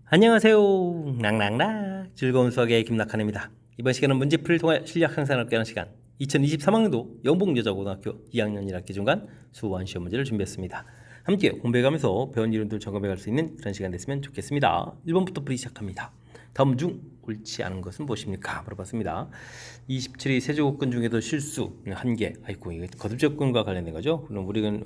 안녕하세요. 낭낭락 즐거운 수학의 김낙한입니다. 이번 시간은 문제풀이를 통해 실력 향상을 얻게 하는 시간 2023학년도 영봉여자고등학교 2학년 1학기 중간 수원 시험 문제를 준비했습니다. 함께 공부해가면서 배운 이론들 점검해갈 수 있는 그런 시간 됐으면 좋겠습니다. 1번부터 풀이 시작합니다. 다음 중 옳지 않은 것은 무엇입니까? 물어봤습니다. 27이 세제곱근 중에도 실수 1개. 아이고 이거 거듭제곱근과 관련된 거죠. 그럼 우리는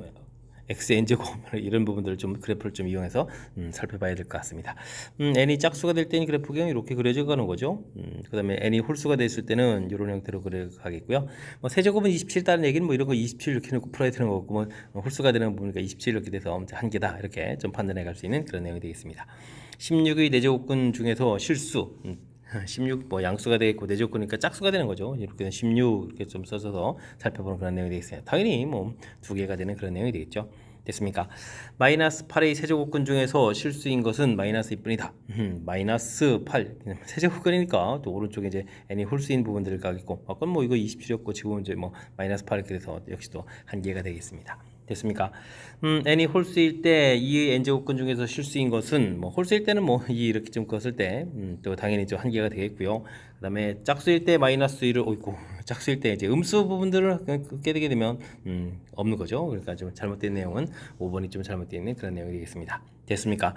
x n제곱 이런 부분들을 좀 그래프를 좀 이용해서 살펴봐야 될 것 같습니다. n이 짝수가 될 때는 그래프가 이렇게 그려져 가는 거죠. 그 다음에 n이 홀수가 됐을 때는 이런 형태로 그려가겠고요. 뭐 세제곱은 27이라는 얘기는 뭐 이런 거 27 이렇게 놓고 풀어야 되는 거고, 뭐 홀수가 되는 부분이니까 27 이렇게 돼서 한 개다 이렇게 좀 판단해 갈 수 있는 그런 내용이 되겠습니다. 16의 내제곱근 중에서 실수 16 뭐 양수가 되겠고 내제곱근이니까 짝수가 되는 거죠. 이렇게 16 이렇게 좀 써서 살펴보는 그런 내용이 되겠습니다. 당연히 뭐 두 개가 되는 그런 내용이 되겠죠. 됐습니까? 마이너스 8의 세제곱근 중에서 실수인 것은 마이너스 2뿐이다. 마이너스 8 세제곱근이니까 또 오른쪽에 이제 n이 홀수인 부분들을 가겠고, 아까 뭐 이거 27이었고 지금은 이제 뭐 마이너스 8 이렇게 돼서 역시 또 한 개가 되겠습니다. 됐습니까? n이 홀수일 때 2의 n제곱근 중에서 실수인 것은 뭐 홀수일 때는 뭐 2 이렇게 좀 껐을 때 또 당연히 좀 한 개가 되겠고요. 그 다음에 짝수일 때 마이너스 1을 오있고 짝수일 때 이제 음수 부분들을 깨게 되면 없는 거죠. 그러니까 좀 잘못된 내용은 5번이 좀 잘못되어 있는 그런 내용이 되겠습니다. 됐습니까?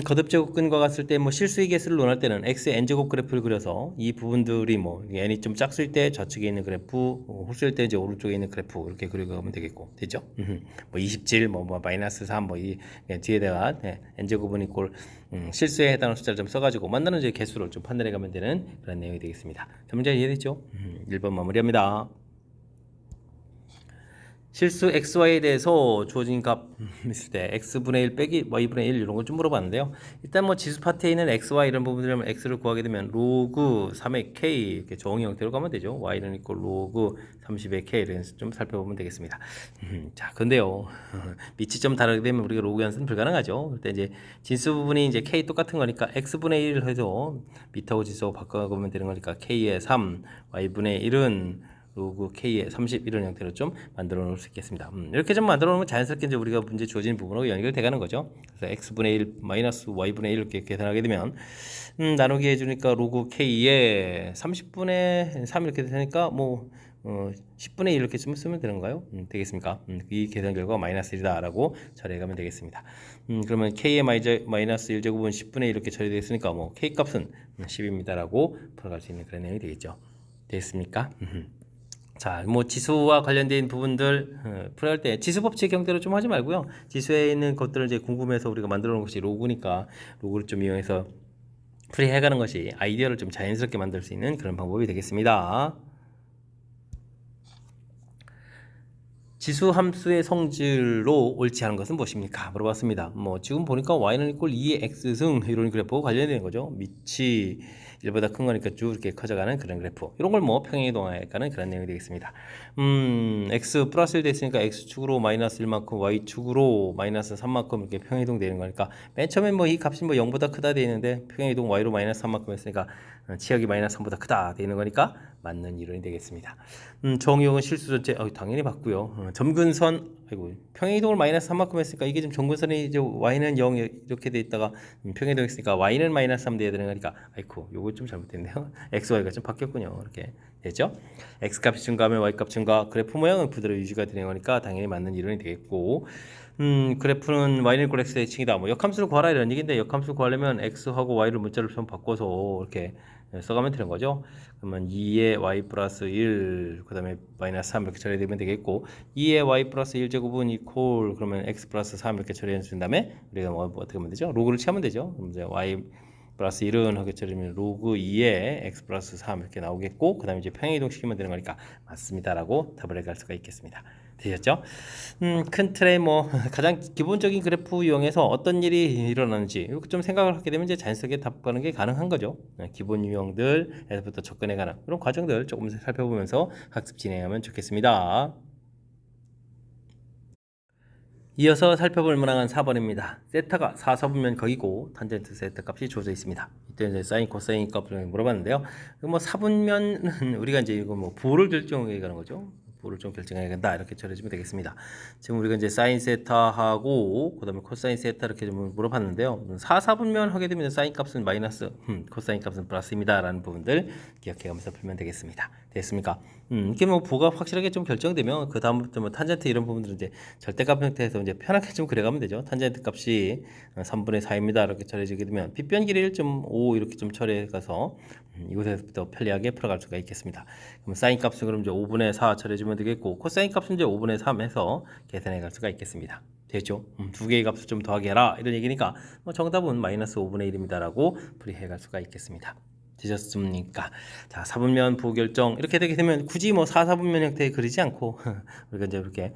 거듭제곱근과 같을 때 뭐 실수의 개수를 논할 때는 x의 n제곱 그래프를 그려서 이 부분들이 뭐 n이 좀 짝수일 때 좌측에 있는 그래프, 홀수일 때 이제 오른쪽에 있는 그래프 이렇게 그려가면 되겠고, 됐죠? 뭐 27, 뭐 마이너스 3, 뭐 이 뒤에다가 n제곱은 이꼴 실수에 해당하는 숫자를 좀 써가지고 만나는 이제 개수를 좀 판단해가면 되는 그런 내용이 되겠습니다. 자, 문제 이해됐죠? 1번 마무리합니다. 실수 xy에 대해서 주어진 값 있을 때 x분의 1 빼기 y분의 1 이런 걸 좀 물어봤는데요. 일단 뭐 지수 파트에 있는 xy 이런 부분들을 x를 구하게 되면 로그 3의 k 이렇게 정의 형태로 가면 되죠. y는 있고 로그 30의 k 이런 좀 살펴보면 되겠습니다. 자, 근데요. 밑이 좀 다르게 되면 우리가 로그 연산은 불가능하죠. 그때 이제 진수 부분이 이제 k 똑같은 거니까 x분의 1을 해서 밑하고 진수하고 바꿔보면 되는 거니까 k의 3, y분의 1은 로그 k의 30 이런 형태로 좀 만들어 놓을 수 있겠습니다. 이렇게 좀 만들어 놓으면 자연스럽게 이제 우리가 문제 주어진 부분하고 연결돼 가는 거죠. 그래서 x분의 1 마이너스 y분의 1 이렇게 계산하게 되면 나누기 해주니까 로그 k의 30분의 3 이렇게 되니까 뭐 10분의 1 이렇게 좀 쓰면 되는가요? 되겠습니까? 이 계산 결과가 마이너스 1이다 라고 처리해가면 되겠습니다. 그러면 k의 마이너스 1제곱은 10분의 1 이렇게 처리되었으니까 뭐 k 값은 10입니다 라고 풀어갈 수 있는 그런 내용이 되겠죠. 됐습니까? 자, 뭐 지수와 관련된 부분들 풀이할 때 지수 법칙 형태로 좀 하지 말고요. 지수에 있는 것들을 이제 궁금해서 우리가 만들어 놓은 것이 로그니까 로그를 좀 이용해서 풀이해가는 것이 아이디어를 좀 자연스럽게 만들 수 있는 그런 방법이 되겠습니다. 지수 함수의 성질로 옳지 않은 것은 무엇입니까? 물어봤습니다. 뭐 지금 보니까 y는 이꼴 2의 x승 이런 그래프와 관련된 거죠. 밑이 1보다 큰 거니까 쭉 이렇게 커져가는 그런 그래프. 이런 걸 뭐 평행이동하는 그런 내용이 되겠습니다. x 플러스 1 됐으니까 x축으로 마이너스 1만큼 y축으로 마이너스 3만큼 이렇게 평행이동 되는 거니까 맨 처음에 뭐 이 값이 뭐 0보다 크다 돼 있는데 평행이동 y로 마이너스 3만큼 했으니까 치역이 마이너스 3보다 크다 돼 있는 거니까 맞는 이론이 되겠습니다. 정의역은 실수 전체 당연히 맞고요. 점근선 아이고 평행이동을 마이너스 3만큼 했으니까 이게 지금 점근선이 이제 y는 0 이렇게 돼 있다가 평행이동 했으니까 y는 마이너스 3 돼야 되는 거니까 아이고 요거 좀 잘못됐네요. x, y가 좀 바뀌었군요. 이렇게 됐죠? x 값이 증가하면 y 값 증가, 그래프 모양은 그대로 유지가 되는 거니까 당연히 맞는 이론이 되겠고, 그래프는 y는 이꼴 x의 칭이다. 뭐 역함수를 구하라 이런 얘기인데 역함수 구하려면 x하고 y를 문자로 좀 바꿔서 이렇게 써가면 되는 거죠. 그러면 2의 y 플러스 1, 그 다음에 마이너스 3 이렇게 처리되면 되겠고, 2의 y 플러스 1제곱은 이퀄 그러면 x 플러스 3 이렇게 처리해 준 다음에 우리가 뭐 어떻게 하면 되죠? 로그를 취하면 되죠. 그럼 이제 y 플러스 1은 하게 처리면 로그 2의 x 플러스 3 이렇게 나오겠고, 그 다음에 이제 평행이동 시키면 되는 거니까 맞습니다라고 답을 해갈 수가 있겠습니다. 되셨죠? 큰 틀에 뭐 가장 기본적인 그래프 이용해서 어떤 일이 일어나는지 이렇게 좀 생각을 하게 되면 이제 자연스럽게 답 가는 게 가능한 거죠. 기본 유형들에서부터 접근해가는 그런 과정들 조금 살펴보면서 학습 진행하면 좋겠습니다. 이어서 살펴볼 문항은 4번입니다. 세타가 4서분면 거기고 탄젠트 세타 값이 주어져 있습니다. 이때 이제 사인 코사인 값을 물어봤는데요. 뭐 사분면은 우리가 이제 이거 뭐 부호를 결정해 가는 거죠. 부호를 좀 결정해야 된다 이렇게 처리해주면 되겠습니다. 지금 우리가 이제 사인 세타하고 그다음에 코사인 세타 이렇게 좀 물어봤는데요. 4분면 하게 되면 사인 값은 마이너스, 코사인 값은 플러스입니다라는 부분들 기억해가면서 풀면 되겠습니다. 됐습니까? 이게 뭐 부호가 확실하게 좀 결정되면 그 다음부터 뭐 탄젠트 이런 부분들은 이제 절대값 형태에서 이제 편하게 좀 그려가면 되죠. 탄젠트 값이 3분의 4입니다 이렇게 처리해지게 되면 빗변 길이 1.5 이렇게 좀 처리해가서 이곳에서부터 편리하게 풀어갈 수가 있겠습니다. 그럼 사인 값은 그럼 이제 5분의 4 처리해주면 되겠고 코사인 값은 이제 5분의 3 해서 계산해갈 수가 있겠습니다. 됐죠? 두 개의 값을 좀 더하게 해라 이런 얘기니까 뭐 정답은 마이너스 5분의 1입니다라고 풀이해갈 수가 있겠습니다. 되셨습니까? 자, 4분면 부호 결정 이렇게 되게 되면 굳이 뭐 4분면 형태에 그리지 않고 우리가 이제 이렇게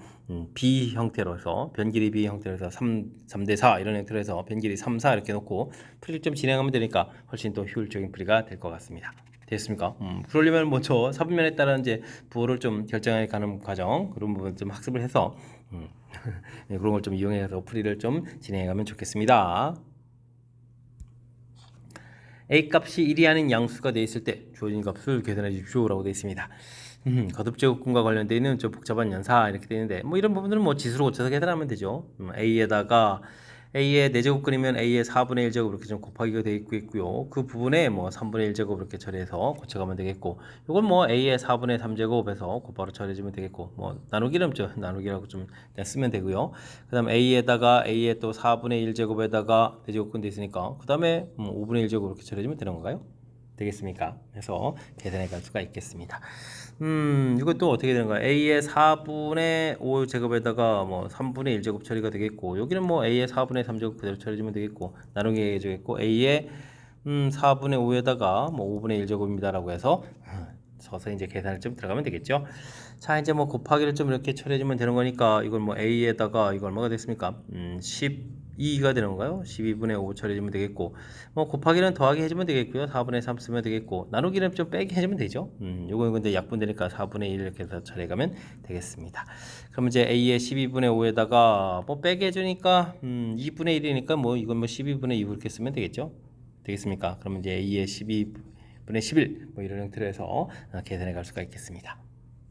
B 형태로 해서 변길이 B 형태로 해서 3대 4 이런 형태로 해서 변길이 3, 4 이렇게 놓고 풀이를 좀 진행하면 되니까 훨씬 더 효율적인 풀이가 될 것 같습니다. 됐습니까? 그러려면 먼저 4분면에 따른 이제 부호를 좀 결정해 가는 과정 그런 부분 좀 학습을 해서 네, 그런 걸 좀 이용해서 풀이를 좀 진행해 가면 좋겠습니다. A 값이 1이 아닌 양수가 되어 있을 때 주어진 값을 계산해 주십시오 라고 되어 있습니다. 거듭제곱근과 관련되어 있는 좀 복잡한 연사 이렇게 되어 있는데 뭐 이런 부분들은 뭐 지수로 고쳐서 계산하면 되죠. A에다가 A의 4제곱근이면 A의 4분의 1제곱 이렇게 좀 곱하기가 되어 있고요. 그 부분에 뭐 3분의 1제곱 이렇게 처리해서 고쳐가면 되겠고 이건 뭐 A의 4분의 3제곱해서 곱바로 처리해주면 되겠고 뭐 나누기는 좀 나누기라고 좀 그냥 쓰면 되고요. 그 다음 A에다가 A의 또 4분의 1제곱에다가 4제곱근 돼 있으니까 그 다음에 5분의 1제곱 이렇게 처리해주면 되는 건가요? 되겠습니까? 해서 계산해 갈 수가 있겠습니다. 이것도 어떻게 되는 거야? A의 4분의 5제곱에다가 뭐 3분의 1제곱 처리가 되겠고 여기는 뭐 A의 4분의 3제곱 그대로 처리해주면 되겠고 나누기 해주겠고 A의 4분의 5에다가 뭐 5분의 1제곱입니다라고 해서 서서 이제 계산을 좀 들어가면 되겠죠. 자 이제 뭐 곱하기를 좀 이렇게 처리해주면 되는 거니까 이걸 뭐 A에다가 이거 얼마가 됐습니까? 12가 되는 건가요? 12분의 5 처리해주면 되겠고 뭐 곱하기는 더하기 해주면 되겠고요. 4분의 3 쓰면 되겠고 나누기는 좀 빼기 해주면 되죠. 요거 근데 약분되니까 4분의 1 이렇게 해서 처리해가면 되겠습니다. 그럼 이제 A의 12분의 5에다가 뭐 빼기 해주니까 2분의 1이니까 뭐 이건 뭐 12분의 2 이렇게 쓰면 되겠죠. 되겠습니까? 그러면 이제 A의 12분의 11 뭐 이런 형태로 해서 계산해 갈 수가 있겠습니다.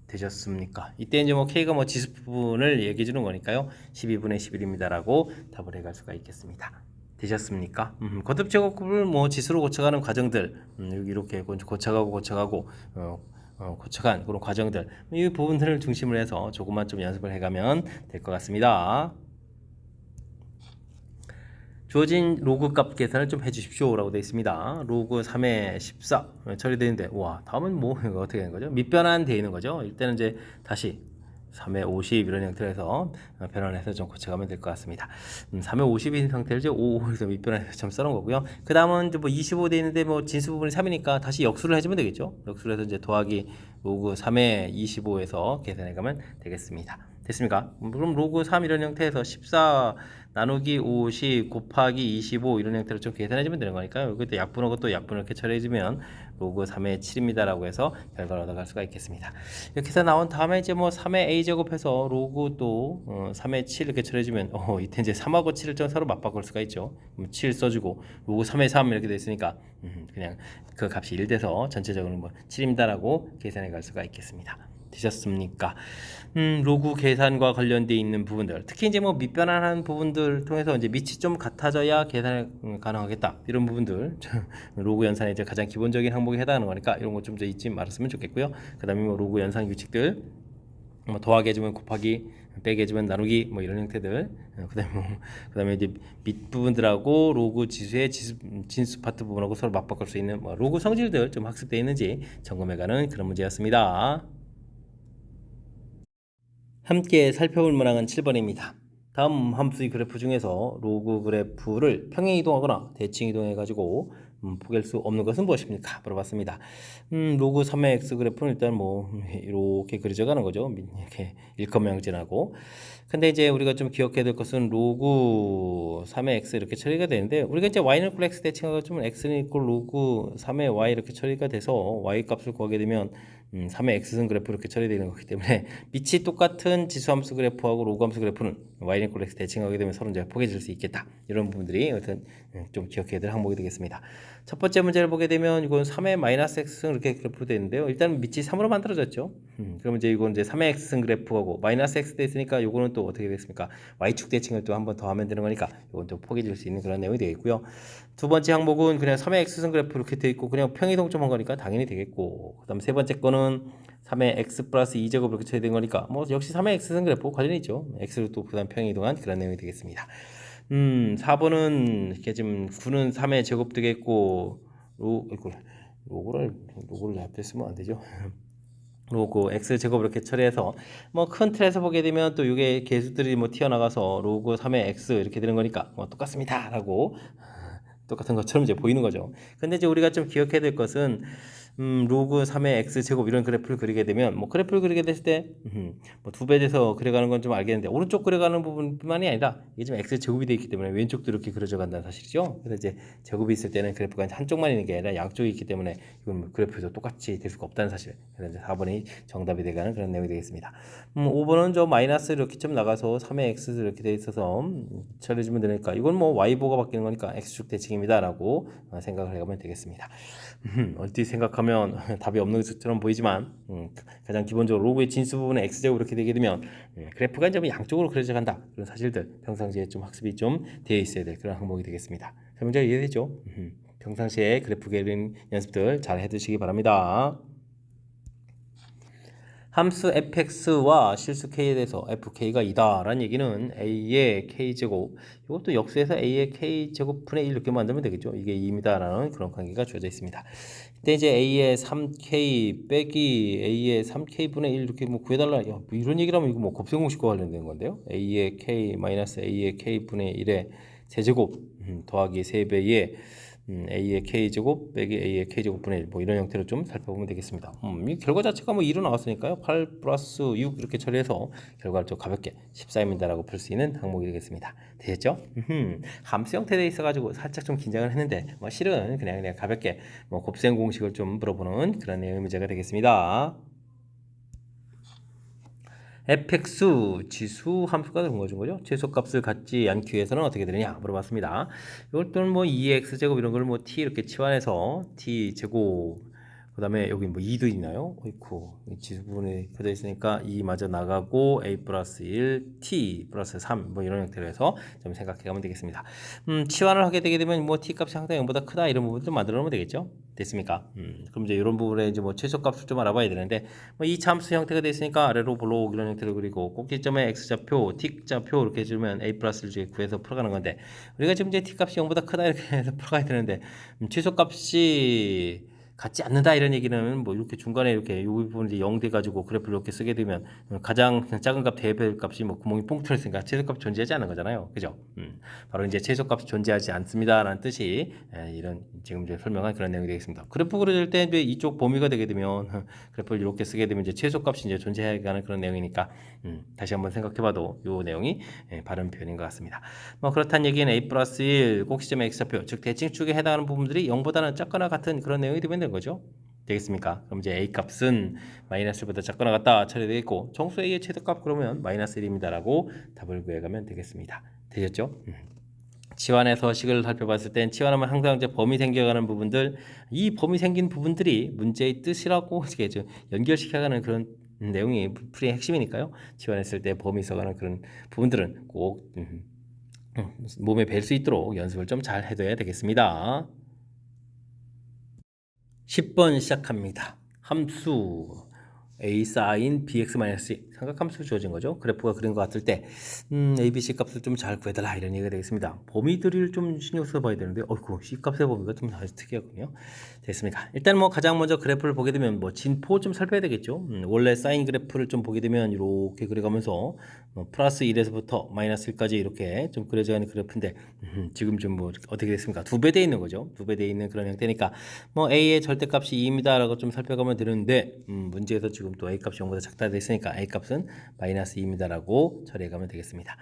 되셨습니까? 이때 이제 뭐 K가 뭐 지수 부분을 얘기해 주는 거니까요. 12분의 11입니다라고 답을 해갈 수가 있겠습니다. 되셨습니까? 거듭제곱을 뭐 지수로 고쳐가는 과정들 이렇게 고쳐가고 고쳐간 그런 과정들 이 부분들을 중심으로 해서 조금만 좀 연습을 해가면 될 것 같습니다. 주어진 로그 값 계산을 좀 해주십시오 라고 되어 있습니다. 로그 3의 14 처리되는데 와 다음은 뭐 이거 어떻게 되는 거죠? 밑변환 되어 있는 거죠. 이때는 이제 다시 3의 50 이런 형태로 해서 변환해서 좀 고쳐가면 될 것 같습니다. 3의 50인 상태를 이제 5에서 밑변환해서 좀 써놓은 거고요. 그 다음은 이제 뭐 25 되어 있는데 뭐 진수 부분이 3이니까 다시 역수를 해주면 되겠죠. 역수를 해서 이제 더하기 로그 3의 25에서 계산해가면 되겠습니다. 됐습니까? 그럼 로그 3 이런 형태에서 14 나누기 50 곱하기 25 이런 형태로 좀 계산해주면 되는 거니까요. 이것도 약분하고 또 약분을 이렇게 처리해주면 로그 3의 7입니다라고 해서 결과를 얻어갈 수가 있겠습니다. 이렇게 해서 나온 다음에 이제 뭐 3의 a제곱해서 로그 또 3의 7 이렇게 처리해주면 이때 이제 3하고 7을 좀 서로 맞바꿀 수가 있죠. 7 써주고 로그 3의 3 이렇게 돼 있으니까 그냥 그 값이 1 돼서 전체적으로 뭐 7입니다라고 계산해 갈 수가 있겠습니다. 되셨습니까? 로그 계산과 관련되어 있는 부분들, 특히 이제 뭐 밑변환하는 부분들 통해서 이제 밑이 좀 같아져야 계산이 가능하겠다. 이런 부분들, 로그 연산의 이제 가장 기본적인 항목에 해당하는 거니까 이런 거 좀 더 잊지 말았으면 좋겠고요. 그다음에 뭐 로그 연산 규칙들, 뭐 더하기 해주면 곱하기, 빼기 해주면 나누기, 뭐 이런 형태들. 그다음에 이제 밑 부분들하고 로그 지수의 진수 파트 부분하고 서로 맞바꿀 수 있는 뭐 로그 성질들 좀 학습되어 있는지 점검해가는 그런 문제였습니다. 함께 살펴볼 문항은 7번입니다. 다음 함수의 그래프 중에서 로그 그래프를 평행 이동하거나 대칭 이동해 가지고 포기할 수 없는 것은 무엇입니까? 물어봤습니다. 로그 3의 x 그래프는 일단 뭐 이렇게 그려져 가는 거죠. 이렇게 일컷명진하고. 근데 이제 우리가 좀 기억해야 될 것은 로그 3의 x 이렇게 처리가 되는데 우리가 이제 y는 이퀄 x 대칭하고 좀 x는 이퀄 로그 3의 y 이렇게 처리가 돼서 y 값을 구하게 되면 3의 x승 그래프 이렇게 처리되는 거기 때문에 밑이 똑같은 지수함수 그래프하고 로그함수 그래프는 y 이퀄 x 대칭하게 되면 서로 이제 포개질 수 있겠다. 이런 부분들이 어떤 좀 기억해야 될 항목이 되겠습니다. 첫 번째 문제를 보게 되면 이건 3의 마이너스 x승 이렇게 그래프로 되어 있는데요. 일단 밑이 3으로 만들어졌죠. 그럼 이제 이건 이제 3의 x승 그래프하고 마이너스 x 돼 있으니까 이거는 또 어떻게 됐습니까? y축 대칭을 또 한 번 더 하면 되는 거니까 이건 또 포개질 수 있는 그런 내용이 되겠고요. 두 번째 항목은 그냥 3의 x승 그래프 이렇게 되어 있고 그냥 평이동점한 거니까 당연히 되겠고, 그다음 세 번째 거는 3의 x 플러스 2제곱 이렇게 처리된 거니까 뭐 역시 3의 x승 그래프 관련이 있죠. x로 또 그다음 평이동한 그런 내용이 되겠습니다. 4번은 이렇게 지금 9는 3의 제곱 되겠고 로고를 앞에 쓰면 안 되죠. 로그 x 제곱 이렇게 처리해서 뭐 큰 틀에서 보게 되면 또 이게 개수들이 뭐 튀어나가서 로그 3의 x 이렇게 되는 거니까 뭐 똑같습니다라고 똑같은 것처럼 이제 보이는 거죠. 근데 이제 우리가 좀 기억해야 될 것은 로그 3의 x 제곱 이런 그래프를 그리게 되면 뭐 그래프를 그리게 됐을 때 뭐 두 배 돼서 그려가는 건 좀 알겠는데 오른쪽 그려가는 부분뿐만이 아니라 이게 좀 x 제곱이 되어 있기 때문에 왼쪽도 이렇게 그려져 간다는 사실이죠. 그래서 이제 제곱이 있을 때는 그래프가 한쪽만 있는 게 아니라 양쪽이 있기 때문에 이건 뭐 그래프에서 똑같이 될 수가 없다는 사실. 그래서 이제 4번이 정답이 되가는 그런 내용이 되겠습니다. 5번은 저 마이너스 이렇게 좀 나가서 3의 x 이렇게 돼 있어서 처리해주면 되니까 이건 뭐 y보가 바뀌는 거니까 x축 대칭입니다라고 생각을 해가면 되겠습니다. 어떻게 생각하면 답이 없는 것처럼 보이지만 가장 기본적으로 로그의 진수 부분에 x제곱 이렇게 되게 되면 그래프가 이제 양쪽으로 그려져 간다. 그런 사실들 평상시에 좀 학습이 좀 되어 있어야 될 그런 항목이 되겠습니다. 문제 이해되죠? 평상시에 그래프 그리는 연습들 잘 해두시기 바랍니다. 함수 fx와 실수 k에 대해서 fk가 2다라는 얘기는 a의 k제곱, 이것도 역수해서 a의 k제곱 분의 1 이렇게 만들면 되겠죠. 이게 2입니다라는 그런 관계가 주어져 있습니다. 근데 이제 a의 3k 빼기 a의 3k 분의 1 이렇게 뭐 구해달라, 야, 뭐 이런 얘기를 하면 이거 뭐 곱셈공식과 관련된 건데요. a의 k 마이너스 a의 k 분의 1의 세제곱 더하기 3배의 a의 k제곱 빼기 a의 k제곱 분의 1 뭐 이런 형태로 좀 살펴보면 되겠습니다. 이 결과 자체가 뭐 2로 나왔으니까요. 8 플러스 6 이렇게 처리해서 결과를 좀 가볍게 14입니다라고 풀 수 있는 항목이 되겠습니다. 되셨죠? 함수 형태에 있어가지고 살짝 좀 긴장을 했는데 뭐 실은 그냥 가볍게 뭐 곱셈 공식을 좀 물어보는 그런 내용의 문제가 되겠습니다. fx 지수 함수가 되는 거죠. 최소값을 갖지 않기 위해서는 어떻게 되느냐 물어봤습니다. 이걸 또는 뭐 2x 제곱 이런 걸 뭐 t 이렇게 치환해서 t 제곱, 그다음에 여기 뭐 2도 있나요? 어이쿠, 지수 부분에 켜져 있으니까 2마저 나가고 a 플러스 1 t 플러스 3 뭐 이런 형태로 해서 좀 생각해 가면 되겠습니다. 치환을 하게 되게 되면 뭐 t 값이 항상 0보다 크다 이런 부분도 만들어 놓으면 되겠죠. 됐습니까? 그럼 이제 이런 부분에 이제 뭐 최소값을 좀 알아봐야 되는데 뭐 이 참수 형태가 되어 있으니까 아래로 블록 이런 형태로 그리고 꼭지점에 x좌표, t좌표 이렇게 해주면 a 플러스를 이제 구해서 풀어가는 건데, 우리가 지금 이제 t 값이 0보다 크다 이렇게 해서 풀어가야 되는데 최소값이 같지 않는다 이런 얘기는 뭐 이렇게 중간에 이렇게 이 부분이 0 돼가지고 그래프를 이렇게 쓰게 되면 가장 작은 값 대별 값이 뭐 구멍이 뽕 뚫렸으니까 최소값 존재하지 않는 거잖아요. 그죠? 바로 이제 최소값이 존재하지 않습니다라는 뜻이 이런 지금 이제 설명한 그런 내용이 되겠습니다. 그래프 그려질 때 이제 이쪽 범위가 되게 되면 그래프를 이렇게 쓰게 되면 이제 최소값이 이제 존재하는 그런 내용이니까 다시 한번 생각해봐도 이 내용이 바른 표현인 것 같습니다. 뭐 그렇다는 얘기는 a 플러스 1 꼭지점의 x좌표, 즉 대칭축에 해당하는 부분들이 0보다는 작거나 같은 그런 내용이 되면 되는 거죠. 되겠습니까? 그럼 이제 a 값은 마이너스 1보다 작거나 같다 처리되겠고, 정수 a의 최소값 그러면 마이너스 1입니다라고 답을 구해가면 되겠습니다. 되셨죠? 치환해서 식을 살펴봤을 땐 치환하면 항상 이제 범위 생겨가는 부분들, 이 범위 생긴 부분들이 문제의 뜻이라고 이렇게 연결시켜가는 그런 내용이 풀이의 핵심이니까요. 치환했을 때 범위 써가는 그런 부분들은 꼭 몸에 뵐 수 있도록 연습을 좀 잘 해둬야 되겠습니다. 10번 시작합니다. 함수 a sin bx-c 삼각함수 주어진 거죠. 그래프가 그린 것 같을 때 a, b, c 값을 좀 잘 구해달라 이런 얘기가 되겠습니다. 범위들을 좀 신경 써봐야 되는데 어이구, c 값의 범위가 좀 아주 특이하군요. 됐습니다. 일단 뭐 가장 먼저 그래프를 보게 되면 뭐 진포 좀 살펴야 되겠죠. 원래 사인 그래프를 좀 보게 되면 이렇게 그려가면서 플러스 1에서부터 마이너스 1까지 이렇게 좀 그려져가는 그래프인데 지금 좀 뭐 어떻게 됐습니까? 2배 돼 있는 거죠. 2배 돼 있는 그런 형태니까 뭐 a의 절대값이 2입니다라고 좀 살펴가면 되는데 문제에서 지금 또 a 값이 0보다 작다 됐으니까 a 값은 마이너스 2입니다라고 처리해가면 되겠습니다.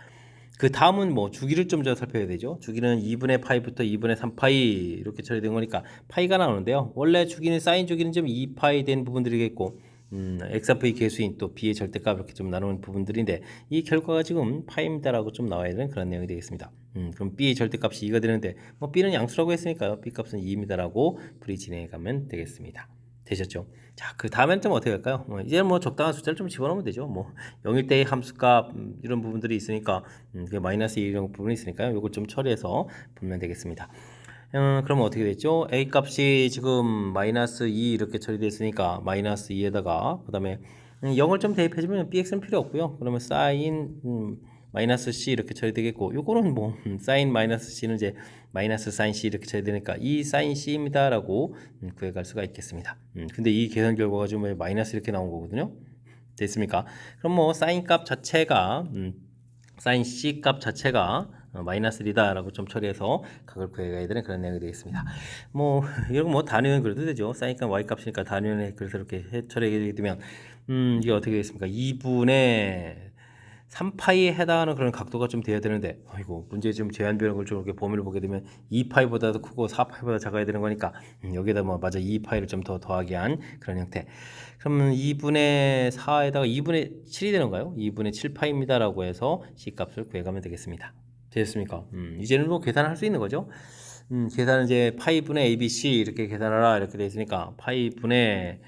그 다음은 뭐 주기를 좀 살펴야 되죠. 주기는 2분의 파이부터 2분의 3파이 이렇게 처리된 거니까 파이가 나오는데요. 원래 주기는 사인 주기는 좀 2파이 된 부분들이겠고 XRV 계수인 또 B의 절대값 이렇게 좀 나누는 부분들인데 이 결과가 지금 파입니다라고 좀 나와야 되는 그런 내용이 되겠습니다. 그럼 B의 절대값이 2가 되는데 뭐 B는 양수라고 했으니까요. B 값은 2입니다라고 풀이 진행해 가면 되겠습니다. 되셨죠? 자, 그 다음엔 좀 어떻게 할까요? 이제는 뭐 적당한 숫자를 좀 집어넣으면 되죠. 뭐 0일 때의 함수값 이런 부분들이 있으니까 마이너스 2 이런 부분이 있으니까요. 이걸 좀 처리해서 보면 되겠습니다. 그러면 어떻게 됐죠? A 값이 지금 마이너스 2 이렇게 처리되어 있으니까 마이너스 2에다가 그 다음에 0을 좀 대입해주면 bx는 필요 없고요. 그러면 사인 마이너스 c 이렇게 처리되겠고 요거는 뭐 사인 마이너스 c는 이제 마이너스 사인 c 이렇게 처리되니까 이 사인 c입니다라고 구해갈 수가 있겠습니다. 근데 이 계산 결과가 지금 마이너스 이렇게 나온 거거든요. 됐습니까? 그럼 뭐 사인 값 자체가 사인 c 값 자체가 마이너스 1이다라고 좀 처리해서 각을 구해가야 되는 그런 내용이 되겠습니다. 뭐 이런 뭐 단위는 그래도 되죠. 사인 값 y 값이니까 단위는 그래서 이렇게 처리하게 되면 이게 어떻게 되겠습니까? 2분의 3파이에 해당하는 그런 각도가 좀 돼야 되는데 아이고 문제 좀 제한 변형을 좀 이렇게 범위를 보게 되면 2파이보다도 크고 4파이보다 작아야 되는 거니까 여기에다 뭐 맞아 2파이를 좀 더 더하게 한 그런 형태. 그러면 2분의 4에다가 2분의 7이 되는가요? 2분의 7파입니다라고 해서 C값을 구해가면 되겠습니다. 되셨습니까? 이제는 뭐 계산할 수 있는 거죠. 계산은 이제 파이분의 ABC 이렇게 계산하라 이렇게 돼 있으니까 파이분의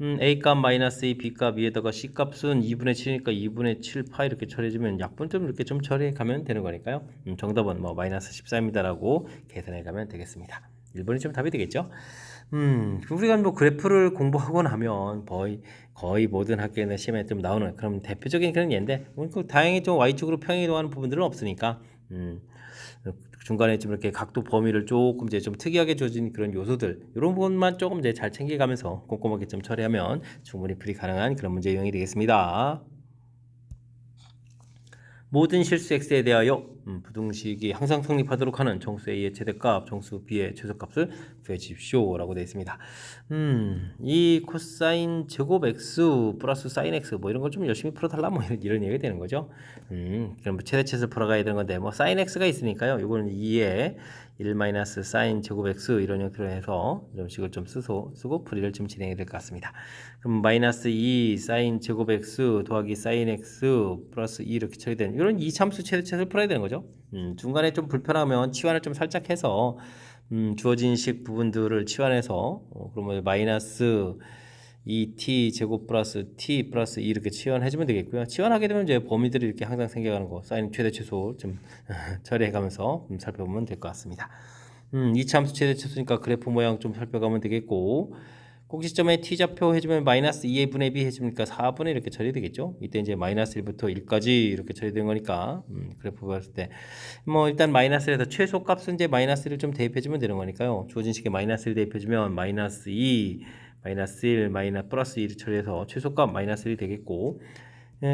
A값 마이너스 2, B값 위에다가 C값은 2분의 7이니까 2분의 7파 이렇게 처리해주면 약분점 이렇게 좀 처리해 가면 되는 거니까요. 정답은 뭐 마이너스 14입니다라고 계산해 가면 되겠습니다. 1번이 좀 답이 되겠죠? 우리가 뭐 그래프를 공부하고 나면 거의 모든 학교나 시험에 좀 나오는 그런 대표적인 그런 예인데 다행히 좀 Y축으로 평행이동하는 부분들은 없으니까 중간에 좀 이렇게 각도 범위를 조금 이제 좀 특이하게 줘진 그런 요소들 이런 부분만 조금 이제 잘 챙겨가면서 꼼꼼하게 좀 처리하면 충분히 풀이 가능한 그런 문제 유형이 되겠습니다. 모든 실수 x에 대하여 부등식이 항상 성립하도록 하는 정수 a의 최대값, 정수 b의 최소값을 구해주십시오 라고 되어 있습니다. 이 코사인 제곱 x 플러스 사인 x 뭐 이런 걸 좀 열심히 풀어달라 뭐 이런 얘기가 되는 거죠. 그럼 최대치에서 풀어가야 되는 건데 뭐 사인 x가 있으니까요. 이거는 2에 1 마이너스 사인 제곱 x 이런 형태로 해서 이런 식을 좀 쓰고 풀이를 좀 진행해야 될 것 같습니다. 그럼 마이너스 2 사인 제곱 x 더하기 사인 x 플러스 2 이렇게 처리된 이런 이참수 최대치에서 풀어야 되는 거죠. 중간에 좀 불편하면 치환을 좀 살짝 해서 주어진 식 부분들을 치환해서 그러면 마이너스 2t 제곱 플러스 t 플러스 2 이렇게 치환해주면 되겠고요. 치환하게 되면 이제 범위들이 이렇게 항상 생겨가는 거 사인 최대 최소 좀 처리해가면서 살펴보면 될 것 같습니다. 이참수 최대 최소니까 그래프 모양 좀 살펴가면 되겠고 꼭지점에 t좌표 해주면 마이너스 2의 분의 b 해주니까 4분의 이렇게 처리되겠죠. 이때 이제 마이너스 1부터 1까지 이렇게 처리된 거니까 그래프 봤을 때 뭐 일단 마이너스에서 최소 값은 이제 마이너스 1을 좀 대입해주면 되는 거니까요. 주어진 식에 마이너스 1 대입해주면 마이너스 2 마이너스 1 마이너스 플러스 1을 처리해서 최소값 마이너스 1이 되겠고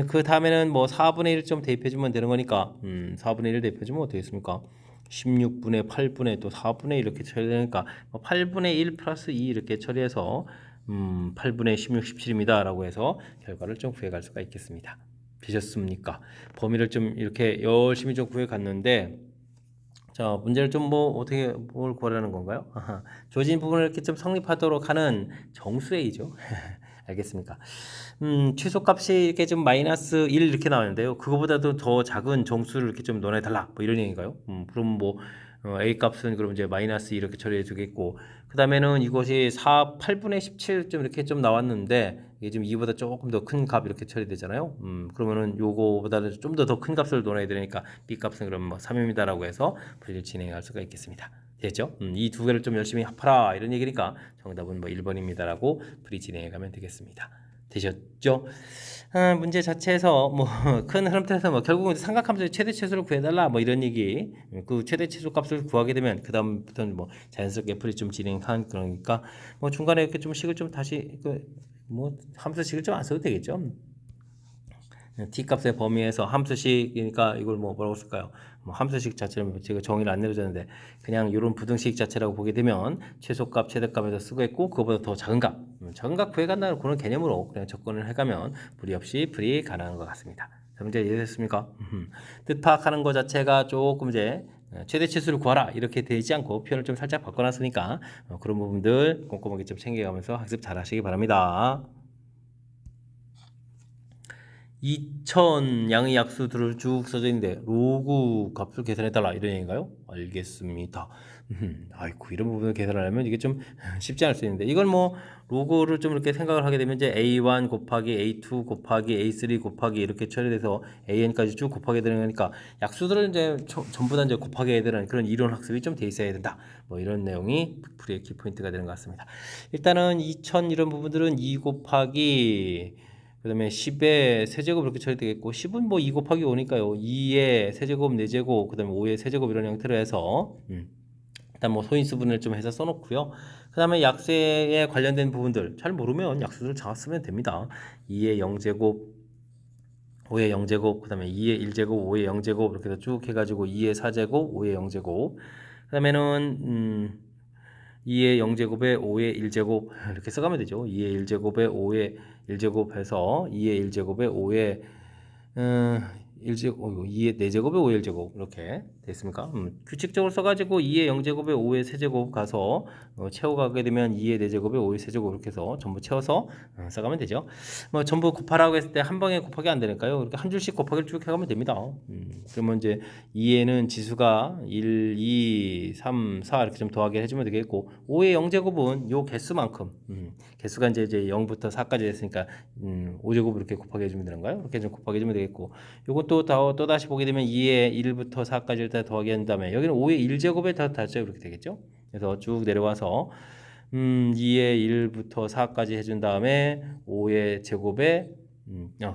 그 다음에는 뭐 4분의 1을 좀 대입해주면 되는 거니까 4분의 1을 대입해주면 어떻게 됐습니까? 16분의 8분의 또 4분의 이렇게 처리되니까 8분의 1 플러스 2 이렇게 처리해서 8분의 16, 17입니다 라고 해서 결과를 좀 구해갈 수가 있겠습니다. 되셨습니까? 범위를 좀 이렇게 열심히 좀 구해갔는데 자 문제를 좀 뭐 어떻게 뭘 구하라는 건가요? 주어진 부분을 이렇게 좀 성립하도록 하는 정수A죠. 알겠습니까? 최소값이 이렇게 좀 마이너스 1 이렇게 나오는데요. 그거보다도 더 작은 정수를 이렇게 좀 넣어달라. 뭐 이런 얘기인가요? 그럼 뭐 A 값은 그럼 이제 마이너스 이렇게 처리해 주겠고 그 다음에는 이것이 8분의 17 좀 이렇게 좀 나왔는데 이게 지금 2보다 조금 더 큰 값 이렇게 처리되잖아요. 그러면은 요거보다는 좀 더 큰 값을 넣어야 되니까 B 값은 그럼 뭐 3입니다라고 해서 풀이를 진행할 수가 있겠습니다. 됐죠? 이 두 개를 좀 열심히 합하라 이런 얘기니까 정답은 뭐 1번입니다라고 풀이 진행해 가면 되겠습니다. 되셨죠? 문제 자체에서 뭐 큰 흐름에서 뭐 결국은 삼각함수의 최대 최소를 구해달라 뭐 이런 얘기 그 최대 최소 값을 구하게 되면 그 다음부터는 뭐 자연스럽게 풀이 좀 진행한 그러니까 뭐 중간에 이렇게 좀 식을 좀 다시 뭐 함수식을 좀 안 써도 되겠죠. t 값의 범위에서 함수식이니까 이걸 뭐 뭐라고 쓸까요? 뭐 함수식 자체를 제가 정의를 안 내려줬는데 그냥 이런 부등식 자체라고 보게 되면 최소값, 최대값에서 쓰고 있고 그거보다 더 작은 값 구해간다는 그런 개념으로 그냥 접근을 해가면 무리 없이 풀이 가능한 것 같습니다. 자, 문제 이해됐습니까? 뜻 파악하는 것 자체가 조금 이제 최대 치수를 구하라 이렇게 되지 않고 표현을 좀 살짝 바꿔놨으니까 그런 부분들 꼼꼼하게 좀 챙겨가면서 학습 잘 하시기 바랍니다. 2000 양의 약수들을 쭉 써져 있는데 로그 값을 계산해달라 이런 얘기인가요? 알겠습니다. 아이고 이런 부분을 계산하려면 이게 좀 쉽지 않을 수 있는데 이걸 뭐 로그를 좀 이렇게 생각을 하게 되면 이제 A1 곱하기 A2 곱하기 A3 곱하기 이렇게 처리돼서 AN까지 쭉 곱하게 되는 거니까 약수들을 이제 전부 다 이제 곱하게 해야 되는 그런 이론 학습이 좀 돼 있어야 된다. 뭐 이런 내용이 풀이의 키포인트가 되는 것 같습니다. 일단은 2000 이런 부분들은 2 곱하기 그 다음에 10의 세제곱 이렇게 처리되겠고 10은 뭐 2 곱하기 5니까요. 2의 세제곱, 4제곱, 그 다음에 5의 세제곱 이런 형태로 해서 일단 뭐 소인수분을 좀 해서 써놓고요. 그 다음에 약수에 관련된 부분들 잘 모르면 약수들 장학 쓰면 됩니다. 2의 0제곱, 5의 0제곱, 그 다음에 2의 1제곱, 5의 0제곱 이렇게 해서 쭉 해가지고 2의 4제곱, 5의 0제곱 그 다음에는 2의 0제곱에 5의 1제곱 이렇게 써가면 되죠. 2의 1제곱에 5의 1제곱 해서 2의 1제곱에 5의 1제곱, 2의 4제곱에 5의 1제곱 이렇게 됐습니까? 규칙적으로 써가지고 2의 0제곱에 5의 세제곱 가서 채워가게 되면 2의 4제곱에 5의 세제곱 이렇게 해서 전부 채워서 써가면 되죠. 뭐 전부 곱하라고 했을 때 한 방에 곱하기 안 되니까요. 이렇게 한 줄씩 곱하기를 쭉 해가면 됩니다. 그러면 이제 2에는 지수가 1, 2, 3, 4 이렇게 좀 더하기 해주면 되겠고 5의 0제곱은 요 개수만큼 개수가 이제 0부터 4까지 됐으니까 5제곱 이렇게 곱하기 해주면 되는가요? 이렇게 좀 곱하기 해주면 되겠고 요것도 또 다시 보게 되면 2의 1부터 4까지를 다 더하기 한 다음에 여기는 5의 1제곱에 다 다죠 이렇게 되겠죠? 그래서 쭉 내려와서 2의 1부터 4까지 해준 다음에 5의 제곱에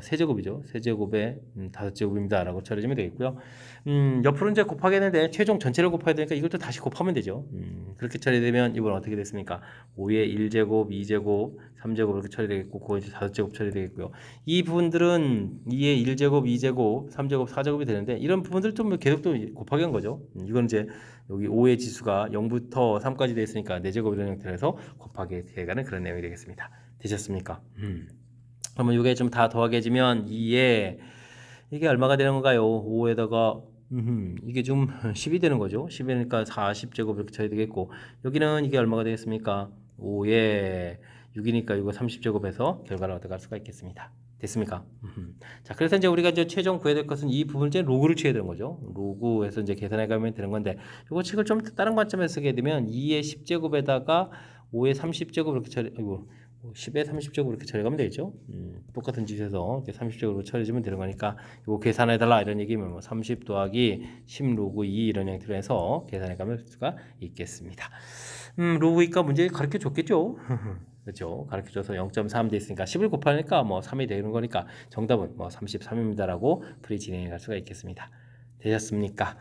세제곱이죠. 세제곱에 5제곱입니다. 라고 처리해주면 되겠고요. 옆으로 이제 곱하게 했는데 최종 전체를 곱해야 되니까 이걸 또 다시 곱하면 되죠. 그렇게 처리되면 이번 어떻게 됐습니까? 5의 1제곱, 2제곱, 3제곱 이렇게 처리되겠고 그거 이제 5제곱 처리되겠고요. 이 부분들은 2의 1제곱, 2제곱, 3제곱, 4제곱이 되는데 이런 부분들 좀 계속 또 곱하기 한 거죠. 이건 이제 여기 5의 지수가 0부터 3까지 되어 있으니까 4제곱 이런 형태로 해서 곱하기 해가는 그런 내용이 되겠습니다. 되셨습니까? 그러면 이게 좀 다 더하게지면 2에 이게 얼마가 되는 건가요? 5에다가 이게 좀 10이 되는 거죠. 10이니까 40제곱 이렇게 쳐야 되겠고 여기는 이게 얼마가 되겠습니까? 5에 6이니까 이거 30제곱해서 결과를 얻어갈 수가 있겠습니다. 됐습니까? 자, 그래서 이제 우리가 이제 최종 구해야 될 것은 이 부분을 이제 로그를 취해야 되는 거죠. 로그에서 이제 계산해 가면 되는 건데 이거 식을 좀 다른 관점에서 쓰게 되면 2의 10제곱에다가 5의 30제곱 이렇게 처리, 아이고 10의 30제곱 이렇게 처리하면 되겠죠. 똑같은 짓에서 이렇게 30제곱으로 처리해주면 되는 거니까 이거 계산해달라 이런 얘기면 뭐 30 더하기 10 로그 2 이런 형태로 해서 계산해가면 수가 있겠습니다. 로그 2가 문제 가르쳐 줬겠죠. 그렇죠. 가르쳐줘서 0.3 돼 있으니까 10을 곱하니까 뭐 3이 되는 거니까 정답은 뭐 33입니다라고 풀이 진행해 갈 수가 있겠습니다. 되셨습니까?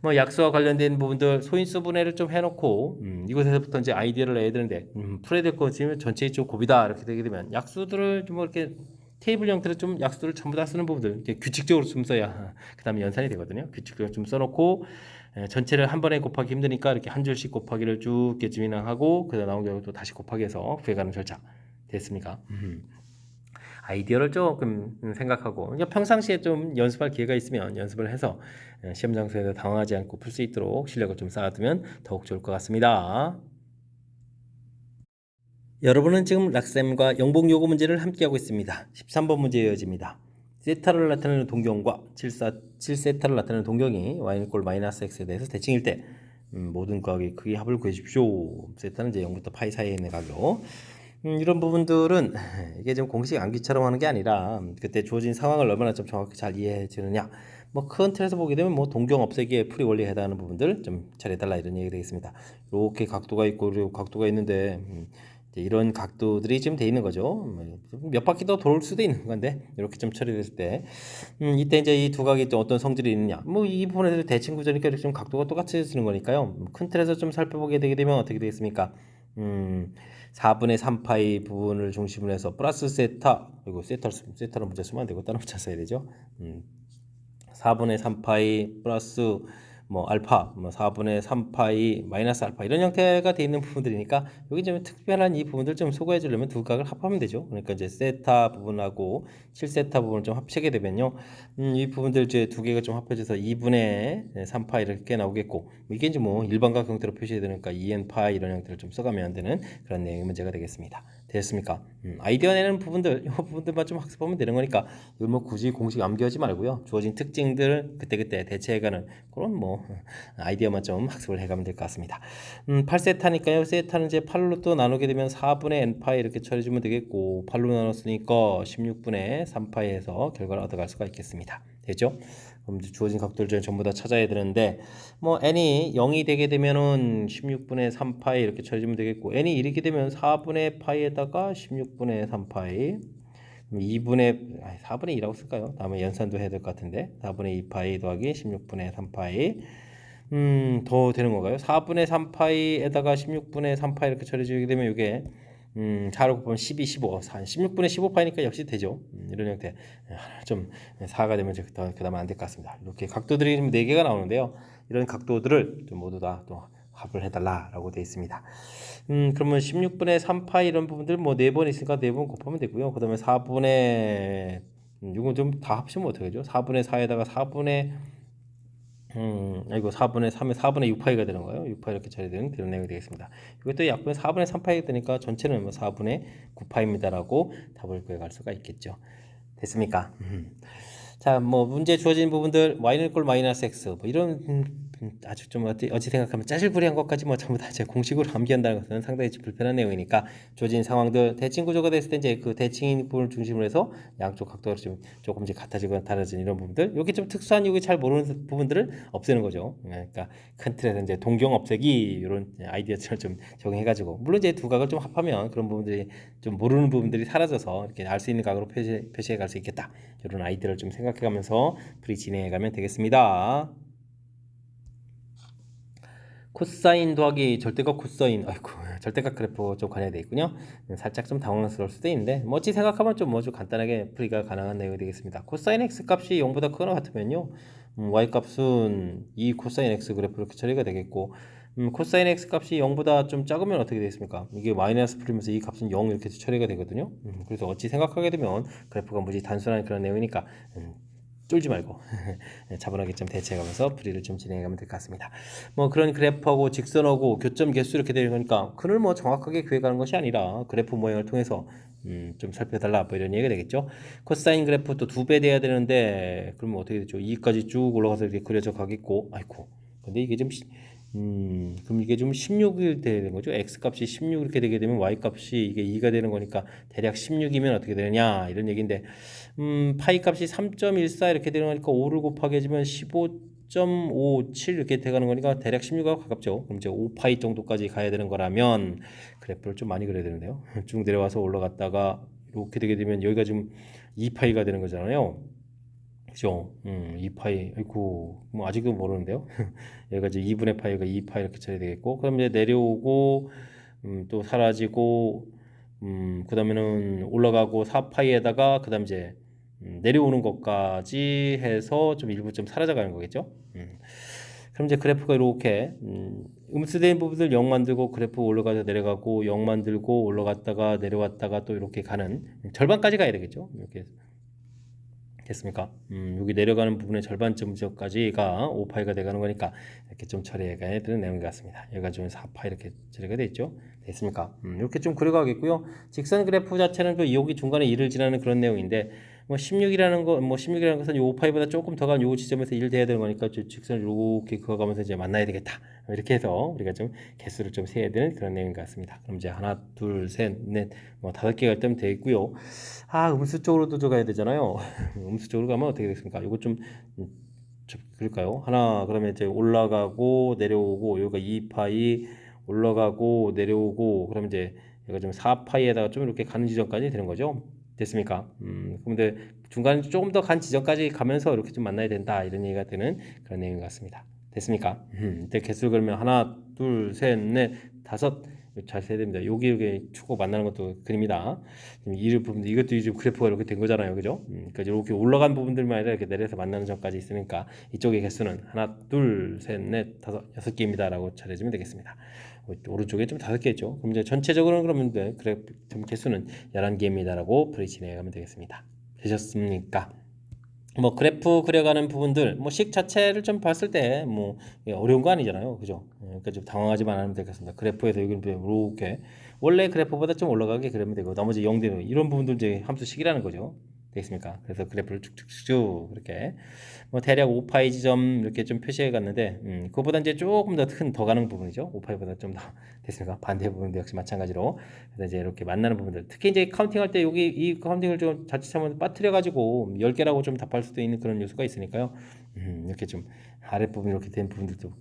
뭐 약수와 관련된 부분들 소인수 분해를 좀 해놓고 이곳에서부터 이제 아이디어를 내야 되는데 풀어야 될 거 지금 전체 좀 고비다 이렇게 되게 되면 약수들을 좀 이렇게 테이블 형태로 좀 약수들을 전부 다 쓰는 부분들 이렇게 규칙적으로 좀 써야 그 다음에 연산이 되거든요. 규칙적으로 좀 써놓고 전체를 한 번에 곱하기 힘드니까 이렇게 한 줄씩 곱하기를 쭉 진행하고 그다음 나온 경우 또 다시 곱하기해서 구해가는 절차 됐습니까? 아이디어를 조금 생각하고 그러니까 평상시에 좀 연습할 기회가 있으면 연습을 해서 시험 장소에서 당황하지 않고 풀 수 있도록 실력을 좀 쌓아두면 더욱 좋을 것 같습니다. 여러분은 지금 락쌤과 영복 요구 문제를 함께하고 있습니다. 13번 문제 이어집니다. 세타를 나타내는 동경과 7세타를 나타내는 동경이 y는 마이너스 x에 대해서 대칭일 때 모든 값의 크기 합을 구해주십시오. 세타는 이제 0부터 파이 사이에 있는 가격. 이런 부분들은 이게 좀 공식 암기처럼 하는 게 아니라 그때 주어진 상황을 얼마나 좀 정확히 잘 이해해 주느냐 뭐 큰 틀에서 보게 되면 뭐 동경 없애기에 풀이 원리에 해당하는 부분들 좀 잘해달라 이런 얘기가 되겠습니다. 이렇게 각도가 있고 그리고 각도가 있는데 이런 각도들이 지금 돼 있는 거죠. 몇 바퀴 더 돌 수도 있는 건데 이렇게 좀 처리됐을 때 이때 이제 이 두 각이 또 어떤 성질이 있느냐 뭐 이 부분에서 대칭 구조니까 이렇게 좀 각도가 똑같아지는 거니까요. 큰 틀에서 좀 살펴보게 되게 되면 어떻게 되겠습니까? 4분의 3파이 부분을 중심으로 해서 플러스 세타 이거 세타로 문자 쓰면 안 되고 다른 문자 써야 되죠. 4분의 3파이 플러스 뭐 알파 뭐 4분의 3파이 마이너스 알파 이런 형태가 되어 있는 부분들이니까 여기 좀 특별한 이 부분들 좀 소개해 주려면 두 각을 합하면 되죠. 그러니까 이제 세타 부분하고 7세타 부분을 좀 합치게 되면요. 이 부분들 이제 두 개가 좀 합해져서 2분의 3파 이렇게 나오겠고 이게 이제 뭐 일반각 형태로 표시해야 되니까 2n 파 이런 형태를 좀 써가면 되는 그런 내용의 문제가 되겠습니다. 됐습니까? 아이디어 내는 부분들, 이 부분들만 좀 학습하면 되는 거니까 이건 뭐 굳이 공식 암기하지 말고요. 주어진 특징들 그때그때 대체해가는 그런 뭐 아이디어만 좀 학습을 해가면 될 것 같습니다. 8세타니까요. 세타는 이제 8로 또 나누게 되면 4분의 n파이 이렇게 처리해주면 되겠고 8로 나눴으니까 16분의 3파이 해서 결과를 얻어갈 수가 있겠습니다. 되죠? 그럼 이제 주어진 각도를 저희 전부 다 찾아야 되는데 뭐 n이 0이 되게 되면은 16분의 3파이 이렇게 처리해주면 되겠고 n이 이렇게 되면 4분의 파이에다가 16분의 3파이 2분의 4분의 2라고 쓸까요? 다음에 연산도 해야 될 것 같은데 4분의 2파이 더하기 16분의 3파이 더 되는 건가요? 4분의 3파이에다가 16분의 3파이 이렇게 처리해주게 되면 이게 4로 곱하면 12, 15, 16분의 15파이니까 역시 되죠. 이런 형태. 좀 4가 되면 그 다음에 안 될 것 같습니다. 이렇게 각도들이 4개가 나오는데요. 이런 각도들을 좀 모두 다 또 합을 해달라라고 되어 있습니다. 그러면 16분의 3파이 이런 부분들 뭐 4번 있으니까 4번 곱하면 되고요. 그 다음에 4분의 이건 좀 다 합치면 어떻게 되죠? 4분의 4에다가 4분의 이거 4분의 3에 4분의 6파이가 되는 거예요. 6파이 이렇게 처리되는 그런 내용이 되겠습니다. 이것도 약분의 4분의 3파이가 되니까 전체는 뭐 4분의 9파입니다라고 답을 구해갈 수가 있겠죠. 됐습니까? 자, 뭐 문제 주어진 부분들 y는 꼴 마이너스 x 뭐 이런 아주 좀 어찌 생각하면 짜질구리한 것까지 뭐 전부 다 제 공식으로 암기한다는 것은 상당히 불편한 내용이니까 주어진 상황들 대칭 구조가 됐을 때 이제 그 대칭 부분을 중심으로 해서 양쪽 각도가 좀 조금씩 같아지거나 다르진 이런 부분들 이렇게 좀 특수한 이유가 잘 모르는 부분들을 없애는 거죠. 그러니까 큰 틀에서 이제 동경 없애기 이런 아이디어처럼 좀 적용해가지고 물론 이제 두 각을 좀 합하면 그런 부분들이 좀 모르는 부분들이 사라져서 이렇게 알 수 있는 각으로 표시해 갈 수 있겠다. 이런 아이디어를 좀 생각해가면서 풀이 진행해가면 되겠습니다. 코사인 더하기 절대값 코사인 아이고 절대값 그래프 좀 관여되어 있군요. 살짝 좀 당황스러울 수도 있는데 뭐 어찌 생각하면 좀 좀 간단하게 풀이가 가능한 내용이 되겠습니다. 코사인 x 값이 0보다 크거나 같으면요 y 값은 2 코사인 x 그래프 이렇게 처리가 되겠고 코사인 x 값이 0보다 좀 작으면 어떻게 되겠습니까? 이게 마이너스 풀리면서 이 값은 0 이렇게 처리가 되거든요. 그래서 어찌 생각하게 되면 그래프가 무지 단순한 그런 내용이니까 쫄지 말고 차분하게 좀 대체해가면서 풀이를 좀 진행해가면 될 것 같습니다. 뭐 그런 그래프하고 직선하고 교점 개수 이렇게 되는 거니까 그걸 뭐 정확하게 구해가는 것이 아니라 그래프 모양을 통해서 좀 살펴달라 뭐 이런 얘기가 되겠죠. 코사인 그래프 또 2배 돼야 되는데 그러면 어떻게 되죠? 2까지 쭉 올라가서 이렇게 그려져 가겠고 아이고 근데 이게 좀 그럼 이게 좀 16이 되는 거죠. x 값이 16 이렇게 되게 되면 y 값이 이게 2가 되는 거니까 대략 16이면 어떻게 되느냐 이런 얘기인데 파이 값이 3.14 이렇게 되는 거니까 5를 곱하게 해주면 15.57 이렇게 돼가는 거니까 대략 16하고 가깝죠. 그럼 이제 5파이 정도까지 가야 되는 거라면 그래프를 좀 많이 그려야 되는데요. 쭉 내려와서 올라갔다가 이렇게 되게 되면 여기가 지금 2파이가 되는 거잖아요. 그죠? 2파이 아이고 뭐 아직은 모르는데요. 여기가 이제 2분의 파이가 2파이 이렇게 처리 되겠고 그럼 이제 내려오고 또 사라지고 그 다음에는 올라가고 4파이에다가 그 다음 이제 내려오는 것까지 해서 좀 일부 좀 사라져가는 거겠죠. 그럼 이제 그래프가 이렇게 음수된 부분들 0 만들고 그래프 올라가서 내려가고 0 만들고 올라갔다가 내려왔다가 또 이렇게 가는 절반까지 가야 되겠죠. 이렇게 됐습니까? 여기 내려가는 부분의 절반쯤까지가 5파이가 돼가는 거니까 이렇게 좀 처리해가야 되는 내용 같습니다. 여기가 좀 4파이 이렇게 처리가 돼 있죠. 됐습니까? 이렇게 좀 그려가겠고요. 직선 그래프 자체는 또 여기 중간에 1을 지나는 그런 내용인데 뭐 16이라는 거, 뭐 16이라는 것은 요 5파이보다 조금 더 간 요 지점에서 1 돼야 되는 거니까 직선을 이렇게 그어가면서 이제 만나야 되겠다. 이렇게 해서 우리가 좀 개수를 좀 세야 되는 그런 내용 같습니다. 그럼 이제 하나, 둘, 셋, 넷, 뭐 5개가 되면 돼 있고요. 음수 쪽으로도 가야 되잖아요. 음수 쪽으로 가면 어떻게 되겠습니까? 이거 좀 그럴까요? 하나 그러면 이제 올라가고 내려오고 여기가 2파이 올라가고 내려오고 그러면 이제 여기가 좀 4파이에다가 좀 이렇게 가는 지점까지 되는 거죠. 됐습니까? 근데 중간에 조금 더 간 지점까지 가면서 이렇게 좀 만나야 된다 이런 얘기가 되는 그런 내용 같습니다. 됐습니까? 이때 개수를 그러면 하나, 둘, 셋, 넷, 다섯 잘 세야 됩니다. 여기 축구 만나는 것도 그림이다. 이 부분 이것도 지금 그래프가 이렇게 된 거잖아요, 그죠? 그러니까 이렇게 올라간 부분들만 아니라 이렇게 내려서 만나는 점까지 있으니까 이쪽의 개수는 하나, 둘, 셋, 넷, 다섯, 6개입니다라고 잘해주면 되겠습니다. 오른쪽에 좀 5개죠. 그럼 이제 전체적으로는 그러면 그래프 개수는 11개입니다라고 풀이 진행하면 되겠습니다. 되셨습니까? 뭐 그래프 그려가는 부분들 뭐 식 자체를 좀 봤을 때 뭐 어려운 거 아니잖아요, 그죠? 그러니까 좀 당황하지만 않으면 되겠습니다. 그래프에서 여기는 이렇게 원래 그래프보다 좀 올라가게 그리면 되고 나머지 0대로 이런 부분들 이제 함수식이라는 거죠. 되겠습니까? 그래서 그래프를 쭉쭉쭉 이렇게 뭐 대략 5파이 지점 이렇게 좀 표시해 갔는데 그거보다 이제 조금 더 가는 부분이죠. 5파이보다 좀 더 됐습니까? 반대 부분도 역시 마찬가지로 그래서 이제 이렇게 만나는 부분들 특히 이제 카운팅할 때 여기 이 카운팅을 좀 자칫하면 빠뜨려 가지고 10개라고 좀 답할 수도 있는 그런 요소가 있으니까요. 이렇게 좀 아랫부분 이렇게 된 부분들도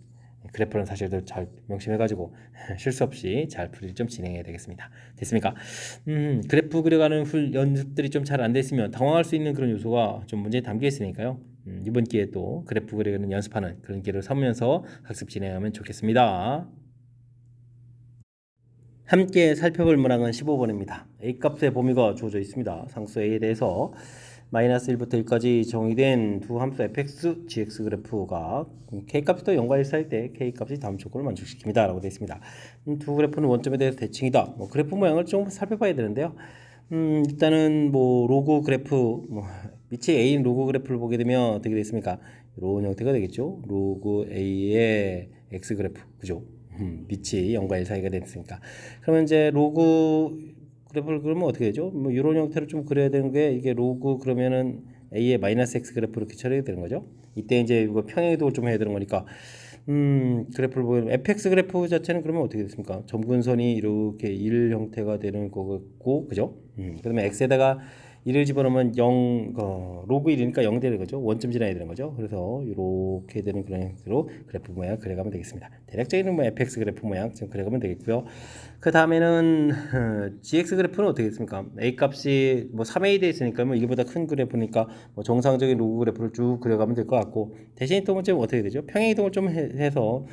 그래프는 사실들 잘 명심해 가지고 실수 없이 잘 풀이를 좀 진행해야 되겠습니다. 됐습니까? 그래프 그려가는 연습들이 좀 잘 안 됐으면 당황할 수 있는 그런 요소가 좀 문제에 담겨 있으니까요. 이번 기회에 또 그래프 그리는 연습하는 그런 기회를 삼으면서 학습 진행하면 좋겠습니다. 함께 살펴볼 문항은 15번입니다. A값의 범위가 주어져 있습니다. 상수 A에 대해서 마이너스 1부터 1까지 정의된 두 함수 fx, gx 그래프가 k값이 0과 1 사이일 때 k값이 다음 조건을 만족시킵니다 라고 되어 있습니다. 두 그래프는 원점에 대해서 대칭이다. 그래프 모양을 좀 살펴봐야 되는데요. 일단은 뭐 로그 그래프 밑이 A인 로그 그래프를 보게 되면 어떻게 되겠습니까? 이런 형태가 되겠죠. 로그 A의 x 그래프 그죠? 밑이 0과 1 사이가 됐으니까 그러면 이제 로그 그래프를 그러면 어떻게 되죠? 뭐 이런 형태로 좀 그려야 되는 게 이게 로그 그러면은 A의 마이너스 x 그래프 이렇게 처리해야 되는 거죠. 이때 이제 이거 평행이동을 좀 해야 되는 거니까 그래프를 보면 fx 그래프 자체는 그러면 어떻게 됐습니까? 점근선이 이렇게 1 형태가 되는 거고 그죠? 그다음에 x에다가 1을 집어넣으면 0 로그 1이니까 0 되는 거죠. 원점 지나야 되는 거죠. 그래서 이렇게 되는 그런 형태로 그래프 모양 그려가면 되겠습니다. 대략적인 뭐 fx 그래프 모양 좀 그려가면 되겠고요. 그 다음에는 gx 그래프는 어떻게 됐습니까? a 값이 뭐 3a 돼 있으니까 뭐 이거보다 큰 그래프니까 뭐 정상적인 로그 그래프를 쭉 그려가면 될 것 같고 대신 또 좀 어떻게 되죠? 평행이동을 좀 해서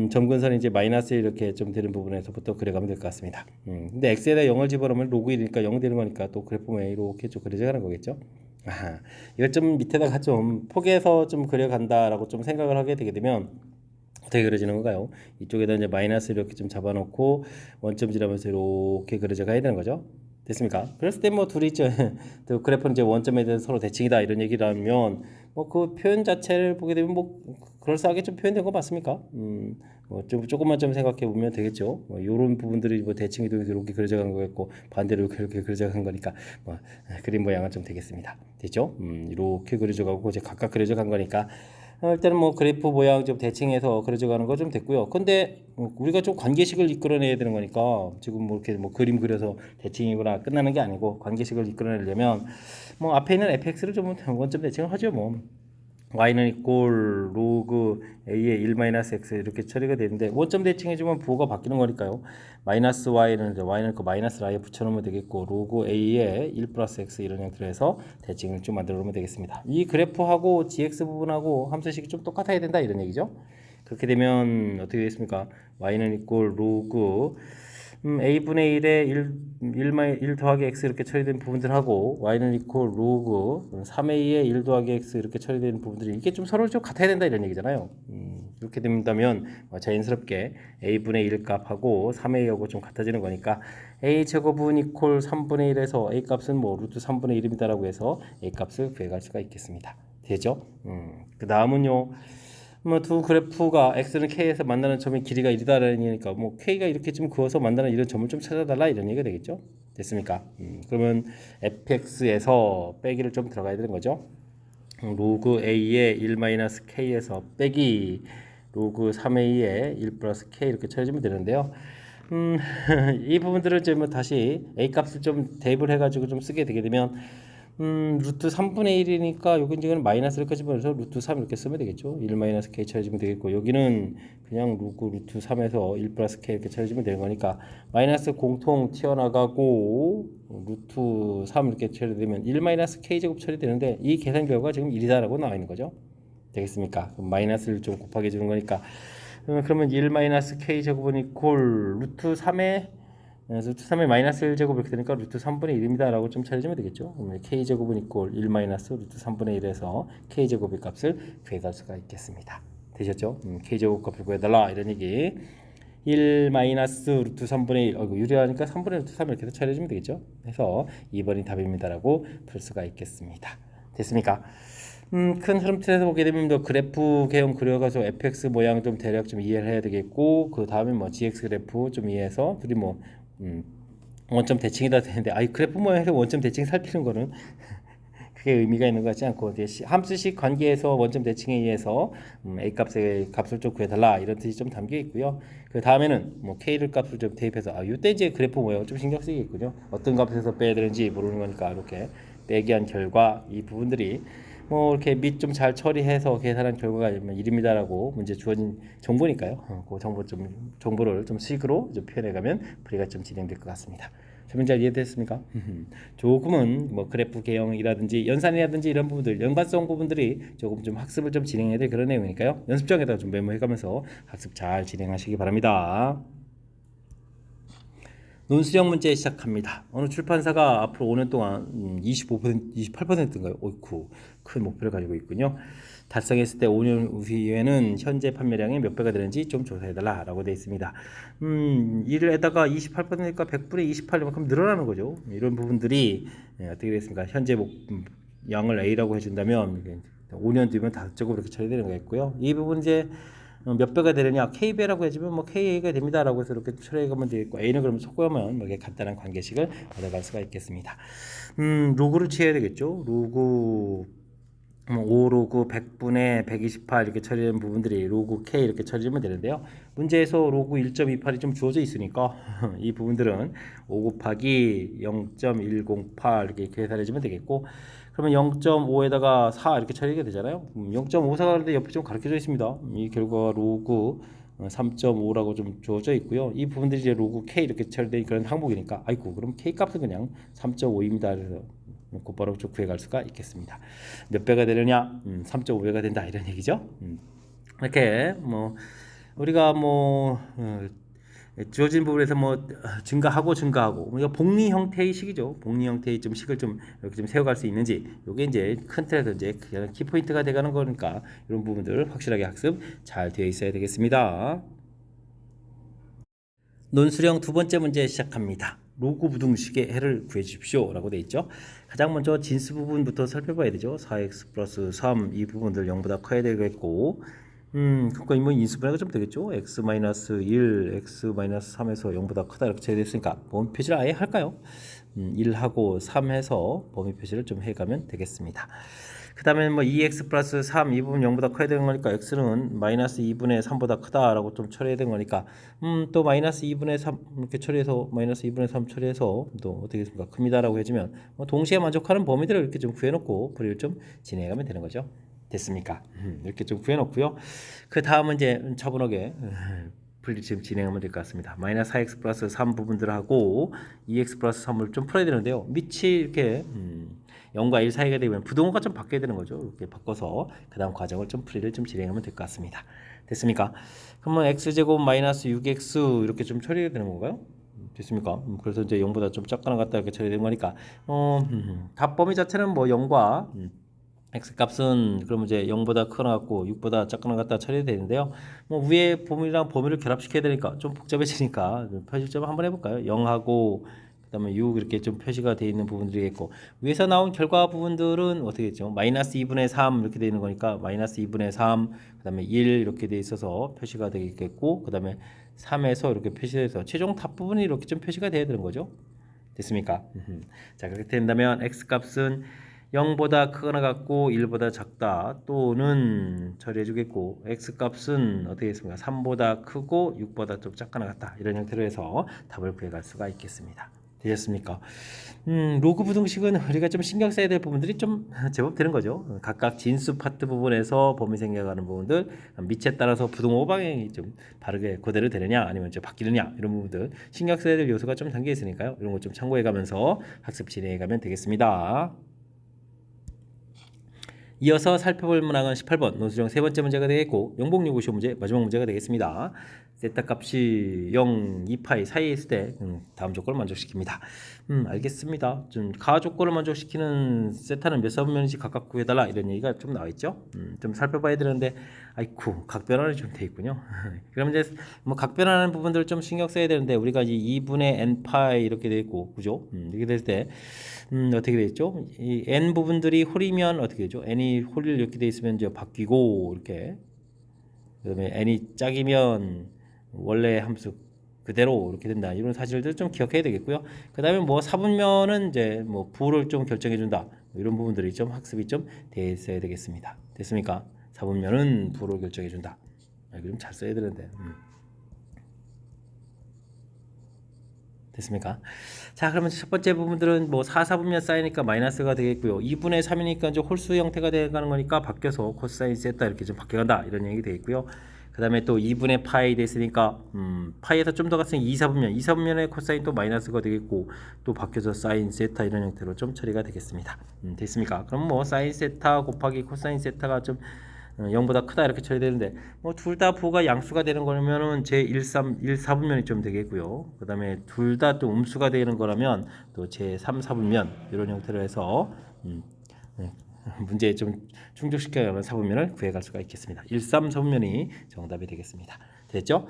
점근선이 이제 마이너스 이렇게 좀 되는 부분에서부터 그려가면 될 것 같습니다. 근데 x에다 0을 집어넣으면 로그 1이니까 0 되는 거니까 또 그래프 모양이 이렇게 쭉 그려져 가는 거겠죠? 아하, 이걸 좀 밑에다가 좀 포개서 좀 그려간다라고 좀 생각을 하게 되게 되면 어떻게 그려지는 건가요? 이쪽에다 이제 마이너스 이렇게 좀 잡아놓고 원점 지나면서 이렇게 그려져 가야 되는 거죠. 됐습니까? 그랬을 때 뭐 둘이 이제 또 그래프는 이제 원점에 대해서 서로 대칭이다 이런 얘기를 하면 뭐 그 표현 자체를 보게 되면 뭐 그럴싸하게 좀 표현된 거 맞습니까? 뭐 좀 조금만 좀 생각해 보면 되겠죠. 뭐 이런 부분들이 뭐 대칭이도 이렇게 그려져 간 거겠고 반대로 이렇게 그려져 간 거니까 뭐 그림 모양은 좀 되겠습니다. 됐죠? 이렇게 그려져 가고 이제 각각 그려져 간 거니까 일단은 뭐 그래프 모양 좀 대칭해서 그려져 가는 거 좀 됐고요. 근데 우리가 좀 관계식을 이끌어내야 되는 거니까 지금 뭐 이렇게 뭐 그림 그려서 대칭이구나 끝나는 게 아니고 관계식을 이끌어내려면 뭐 앞에 있는 fx를 좀 원점 대칭을 하죠 뭐. y는 이꼴 로그 a의 1-x 이렇게 처리가 되는데 원점 대칭해주면 부호가 바뀌는 거니까요. 마이너스 y는 이제 y는 그 마이너스 i에 붙여놓으면 되겠고 로그 a의 1 플러스 x 이런 형태로 해서 대칭을 좀 만들어 놓으면 되겠습니다. 이 그래프하고 gx 부분하고 함수식이 좀 똑같아야 된다 이런 얘기죠. 그렇게 되면 어떻게 되겠습니까? y는 이꼴 로그 a분의 1에 1 더하기 x 이렇게 처리된 부분들하고 y는 이퀄 로그 3a에 1 더하기 x 이렇게 처리되는 부분들이 이게 좀 서로 좀 같아야 된다 이런 얘기잖아요. 이렇게 된다면 자연스럽게 a분의 1 값하고 3a하고 좀 같아지는 거니까 a 제곱은 이퀄 3분의 1에서 a 값은 뭐 루트 3분의 1입니다라고 해서 a 값을 구해갈 수가 있겠습니다. 되죠? 그 다음은요. 뭐 두 그래프가 x는 k에서 만나는 점의 길이가 1이다라는 얘기니까 뭐 k가 이렇게 좀 그어서 만나는 이런 점을 좀 찾아달라 이런 얘기가 되겠죠. 됐습니까? 그러면 fx에서 빼기를 좀 들어가야 되는 거죠. 로그 a의 1-k에서 빼기 로그 3a의 1 플러스 k 이렇게 쳐주면 되는데요. 이 부분들을 이제 뭐 다시 a 값을 좀 대입을 해가지고 좀 쓰게 되게 되면 루트 3분의 1이니까 여기 이제는 마이너스를 집어넣어서 루트 3 이렇게 쓰면 되겠죠. 1 마이너스 k 쳐주면 되겠고 여기는 그냥 루트 3에서 1 플러스 k 이렇게 쳐주면 되는 거니까 마이너스 공통 튀어나가고 루트 3 이렇게 처리되면 1 마이너스 k 제곱 처리되는데 이 계산 결과가 지금 1이다라고 나와 있는 거죠. 되겠습니까? 그럼 마이너스를 좀 곱하기 주는 거니까 그러면 1 마이너스 k 제곱은 이퀄 루트 3의 루트 3의 마이너스 1제곱 이렇게 되니까 루트 3분의 1입니다 라고 좀 찾아주면 되겠죠. 그러면 k제곱은 이퀄 1 마이너스 루트 3분의 1에서 k제곱의 값을 구해갈 수가 있겠습니다. 되셨죠? k제곱 값을 구해달라 이런 얘기. 1 마이너스 루트 3분의 1 유리하니까 3분의 루트 3 이렇게 해서 처리해주면 되겠죠. 그래서 2번이 답입니다 라고 풀 수가 있겠습니다. 됐습니까? 큰 흐름 틀에서 보게 되면 뭐 그래프 개형 그려가서 fx 모양 좀 대략 좀 이해를 해야 되겠고, 그 다음에 뭐 gx 그래프 좀 이해해서 둘이 뭐 원점 대칭이다 되는데, 아이 그래프 모양에서 원점 대칭 살피는 거는 크게 의미가 있는 것 같지 않고, 함수식 관계에서 원점 대칭에 의해서 a 값의 값을 좀 구해달라 이런 뜻이 좀 담겨 있고요. 그 다음에는 뭐 k를 값을 좀 대입해서 이때 이제 그래프 모양 좀 신경 쓰이겠군요. 어떤 값에서 빼야 되는지 모르는 거니까 이렇게 빼기 한 결과 이 부분들이 뭐 이렇게 밑 좀 잘 처리해서 계산한 결과가 이릅니다라고 문제 주어진 정보니까요. 그 정보를 좀 식으로 좀 표현해가면 풀이가 좀 진행될 것 같습니다. 설명 잘 이해됐습니까? 조금은 뭐 그래프 개형이라든지 연산이라든지 이런 부분들, 연관성 부분들이 조금 좀 학습을 좀 진행해야 될 그런 내용이니까요. 연습장에다가 좀 메모해가면서 학습 잘 진행하시기 바랍니다. 논술형 문제 시작합니다. 어느 출판사가 앞으로 5년 동안 25%, 28%인가요? 어이쿠, 큰 목표를 가지고 있군요. 달성했을 때 5년 후에는 현재 판매량이 몇 배가 되는지 좀 조사해달라라고 되어 있습니다. 이를 에다가 28%니까 100분의 28만큼 늘어나는 거죠. 이런 부분들이 어떻게 되겠습니까? 현재 양을 A라고 해준다면 5년 뒤면 5제곱 이렇게 처리되는 거겠고요. 이 부분 이제 몇 배가 되느냐, KB라고 해주면 뭐 KA가 됩니다라고 해서 이렇게 처리해가면 되겠고, A는 그러면 속고하면 이렇게 간단한 관계식을 얻어갈 수가 있겠습니다. 로그를 취해야 되겠죠. 로그 5로그 100분의 128 이렇게 처리되는 부분들이 로그 K 이렇게 처리하면 되는데요. 문제에서 로그 1.28이 좀 주어져 있으니까 이 부분들은 5 곱하기 0.108 이렇게 계산해주면 되겠고, 그러면 0.5에다가 4 이렇게 처리가 되잖아요. 0.54가 그런데 옆에 좀 가르쳐져 있습니다. 이 결과가 로그 3.5라고 좀 주어져 있고요. 이 부분들이 이제 로그 K 이렇게 처리된 그런 항목이니까, 아이고 그럼 K 값은 그냥 3.5입니다. 그래서 곧바로 좀 구해갈 수가 있겠습니다. 몇 배가 되느냐? 3.5배가 된다 이런 얘기죠. 이렇게 뭐 우리가 뭐 주어진 부분에서 뭐 증가하고 우리가 복리 형태의 식이죠. 복리 형태의 좀 식을 좀 이렇게 좀 세워갈 수 있는지, 이게 이제 큰 틀에서 이제 키포인트가 돼가는 거니까 이런 부분들 확실하게 학습 잘 되어 있어야 되겠습니다. 논술형 두 번째 문제 시작합니다. 로그 부등식의 해를 구해 주십시오 라고 되어 있죠. 가장 먼저 진수 부분부터 살펴봐야 되죠. 4x 플러스 3 이 부분들 0보다 커야 되겠고, 그러니까 뭐 인수분해가 좀 되겠죠. x 마이너스 1, x 마이너스 3에서 0보다 크다 이렇게 되었으니까 범위 표시를 아예 할까요? 1하고 3 해서 범위 표시를 좀 해가면 되겠습니다. 그 다음에 뭐 2x 플러스 3 이 부분 0보다 커야 되는 거니까 x는 마이너스 2분의 3보다 크다라고 좀 처리해야 되는 거니까 또 마이너스 2분의 3 이렇게 처리해서 마이너스 2분의 3 처리해서 또 어떻게 됐습니까? 큽니다라고 해주면 뭐 동시에 만족하는 범위들을 이렇게 좀 구해놓고 풀이를 좀 진행하면 되는 거죠. 됐습니까? 이렇게 좀 구해놓고요. 그 다음은 이제 차분하게 풀이 지금 진행하면 될 것 같습니다. 마이너스 4x 플러스 3 부분들하고 2x 플러스 3을 좀 풀어야 되는데요. 밑이 이렇게 0과 1 사이가 되면 부동호가 좀 바뀌어야 되는 거죠. 이렇게 바꿔서 그 다음 과정을 좀 풀이를 좀 진행하면 될 것 같습니다. 됐습니까? 그러면 x제곱 마이너스 6x 이렇게 좀 처리해야 되는 건가요? 됐습니까? 그래서 이제 0보다 좀 작거나 같다 이렇게 처리되는 거니까 답 범위 자체는 뭐 0과 x 값은 그러면 이제 0보다 크거나 같고 6보다 작거나 같다 처리되는데요. 뭐 위에 범위랑 범위를 결합시켜야 되니까 좀 복잡해지니까 표시점 한번 해볼까요? 0하고 그다음에 6 이렇게 좀 표시가 되어 있는 부분들이겠고, 위에서 나온 결과 부분들은 어떻게 됐죠? 마이너스 2분의 3 이렇게 되어 있는 거니까 마이너스 2분의 3 그다음에 1 이렇게 되어 있어서 표시가 되겠고, 그다음에 3에서 이렇게 표시돼서 최종 답 부분이 이렇게 좀 표시가 되어야 되는 거죠. 됐습니까? 자, 그렇게 된다면 x 값은 0보다 크거나 같고 1보다 작다 또는 처리해 주겠고, x 값은 어떻게 했습니까? 3보다 크고 6보다 좀 작거나 같다 이런 형태로 해서 답을 구해갈 수가 있겠습니다. 되셨습니까? 로그 부등식은 우리가 좀 신경 써야 될 부분들이 좀 제법 되는 거죠. 각각 진수 파트 부분에서 범위 생겨가는 부분들, 밑에 따라서 부등호 방향이 좀 바르게 그대로 되느냐 아니면 좀 바뀌느냐 이런 부분들 신경 써야 될 요소가 좀 담겨 있으니까요. 이런 거 좀 참고해가면서 학습 진행해가면 되겠습니다. 이어서 살펴볼 문항은 18번 논술형 세 번째 문제가 되겠고, 영복 요구시험 문제 마지막 문제가 되겠습니다. 세타 값이 0, 2파이 사이에 있을 때 다음 조건을 만족시킵니다. 알겠습니다. 좀 가 조건을 만족시키는 세타는 몇 사분면인지 각각 구해달라 이런 얘기가 좀 나와 있죠. 좀 살펴봐야 되는데 아이쿠 각 변환이 좀 돼 있군요. 그럼 이제 뭐 각 변환하는 부분들을 좀 신경 써야 되는데 우리가 이 2분의 n파이 이렇게 돼 있고 그죠? 이렇게 될 때 어떻게 되죠? 이 n 부분들이 홀이면 어떻게 되죠? n이 홀 이렇게 돼 있으면 이제 바뀌고 이렇게 그다음에 n이 짝이면 원래 함수 그대로 이렇게 된다. 이런 사실들 좀 기억해야 되겠고요. 그다음에 뭐 사분면은 이제 뭐 부호를 좀 결정해 준다. 뭐 이런 부분들이 좀 학습이 좀 돼 있어야 되겠습니다. 됐습니까? 사분면은 부호를 결정해 준다. 이거 좀 잘 써야 되는데. 됐습니까? 자, 그러면 첫 번째 부분들은 뭐 4, 4분면 쌓이니까 마이너스가 되겠고요. 2분의 3이니까 이제 홀수 형태가 되어가는 거니까 바뀌어서 코사인 세타 이렇게 좀 바뀌어간다. 이런 얘기 되겠고요. 그 다음에 또 2분의 파이 됐으니까 파이에서 좀 더 갔으니 2, 4분면 2, 4분면의 코사인 또 마이너스가 되겠고 또 바뀌어서 사인 세타 이런 형태로 좀 처리가 되겠습니다. 됐습니까? 그럼 뭐 사인 세타 곱하기 코사인 세타가 좀 0보다 크다 이렇게 처리되는데 뭐 둘 다 부호가 양수가 되는 거라면은 제 1, 3, 1, 4분면이 좀 되겠고요. 그 다음에 둘 다 또 음수가 되는 거라면 또 제 3, 4분면 이런 형태로 해서 문제에 좀 충족시켜가는 4분면을 구해갈 수가 있겠습니다. 1, 3, 4분면이 정답이 되겠습니다. 됐죠?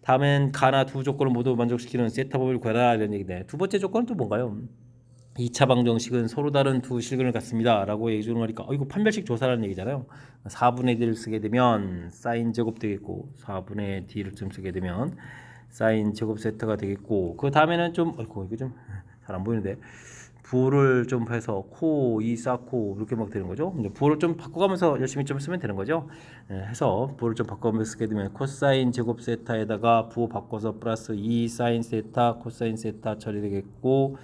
다음엔 가나 두 조건을 모두 만족시키는 세타 법을 구하라 이런 얘기인데 두 번째 조건은 또 뭔가요? 2차 방정식은 서로 다른 두 실근을 갖습니다 라고 얘기 주는 거니까 이거 판별식 조사라는 얘기잖아요. 4분의 D를 쓰게 되면 사인 제곱 되겠고 4분의 D를 좀 쓰게 되면 사인 제곱 세타가 되겠고 그 다음에는 좀 이거 좀 잘 안 보이는데 부호를 좀 해서 코, 이, 사코 이렇게 막 되는 거죠. 이제 부호를 좀 바꿔가면서 열심히 좀 쓰면 되는 거죠. 해서 부호를 좀 바꿔가면서 쓰게 되면 코사인 제곱 세타에다가 부호 바꿔서 플러스 2 사인 세타 코사인 세타 처리되겠고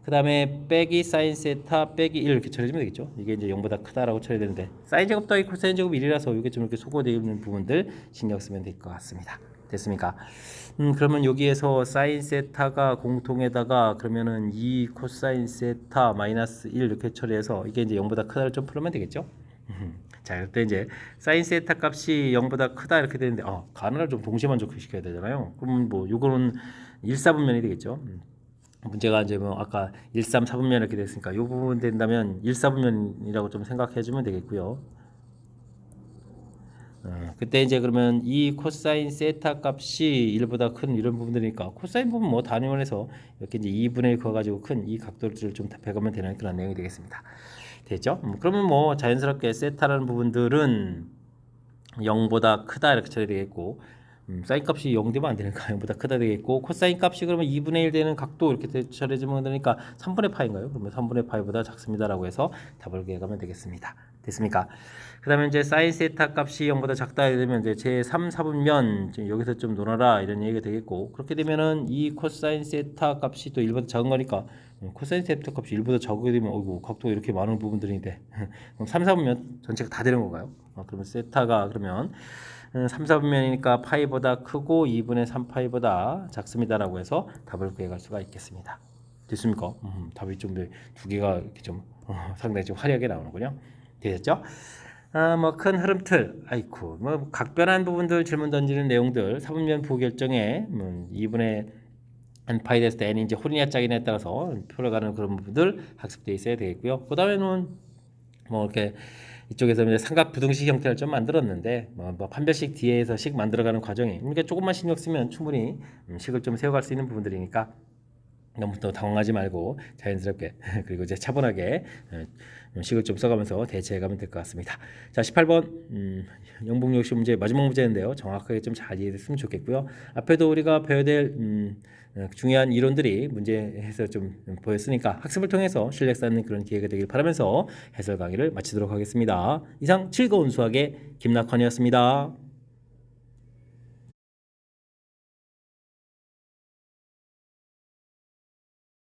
그 다음에 빼기 사인 세타 빼기 1 이렇게 처리해주면 되겠죠. 이게 이제 0보다 크다라고 처리되는데 사인 제곱 더하기 코사인 제곱 1이라서 이게 좀 이렇게 소거되어 있는 부분들 신경 쓰면 될 것 같습니다. 됐습니까? 그러면 여기에서 사인 세타가 공통에다가 그러면은 2 코사인 세타 마이너스 1 이렇게 처리해서 이게 이제 0보다 크다를 좀 풀면 되겠죠. 자, 그때 이제 사인 세타 값이 0보다 크다 이렇게 되는데 가나를 좀 동시에 만족시켜야 되잖아요. 그럼 뭐 요거는 1, 4분면이 되겠죠. 문제가 이제 뭐 아까 1, 3, 4분면 이렇게 됐으니까 이 부분 된다면 1, 4분면이라고 좀 생각해 주면 되겠고요. 그때 이제 그러면 이 코사인 세타 값이 1보다 큰 이런 부분들이니까 코사인 부분 뭐 단위원해서 이렇게 이제 2분의 1 그어가지고 큰 이 각도를 좀 답해가면 되는 그런 내용이 되겠습니다. 됐죠? 그러면 뭐 자연스럽게 세타라는 부분들은 0보다 크다 이렇게 처리되겠고 사인 값이 0 되면 안 되니까 0보다 크다 되겠고 코사인 값이 그러면 2분의 1 되는 각도 이렇게 처리해주면 되니까 3분의 파인가요? 그러면 3분의 파이보다 작습니다라고 해서 답을 구해가면 되겠습니다. 됐습니까? 그 다음에 이제 사인 세타 값이 0보다 작다 되면 이제 제 3, 4분면 여기서 좀 놀아라 이런 얘기가 되겠고 그렇게 되면은 이 코사인 세타 값이 또 1보다 작은 거니까 코사인 세타 값이 1보다 적게 되면 어이구 각도가 이렇게 많은 부분들인데 그럼 3, 4분면 전체가 다 되는 건가요? 그러면 세타가 그러면 3, 4분면이니까 파이보다 크고 2분의 3파이보다 작습니다라고 해서 답을 구해갈 수가 있겠습니다. 됐습니까? 답이 좀 두 개가 이렇게 좀 상당히 좀 화려하게 나오는군요. 되셨죠? 뭐 큰 흐름틀, 아이쿠, 뭐 각별한 부분들 질문 던지는 내용들, 4분면 부결정에 2분의 n파이 됐을 때 n이 이제 홀이냐 짝이냐에 따라서 풀어가는 그런 부분들 학습되어 있어야 되겠고요. 그 다음에는 뭐 이렇게 이쪽에서 이제 삼각 부등식 형태를 좀 만들었는데 뭐 판별식 뒤에서 식 만들어가는 과정이 그러니까 조금만 신경 쓰면 충분히 식을 좀 세워갈 수 있는 부분들이니까 너무 또 당황하지 말고 자연스럽게 그리고 이제 차분하게 식을 좀 써가면서 대체해가면 될 것 같습니다. 자, 18번 영복역시 문제 마지막 문제인데요. 정확하게 좀 잘 이해됐으면 좋겠고요. 앞에도 우리가 배워야 될 중요한 이론들이 문제에서 좀 보였으니까 학습을 통해서 실력 쌓는 그런 기회가 되길 바라면서 해설 강의를 마치도록 하겠습니다. 이상 즐거운 수학의 김낙환이었습니다.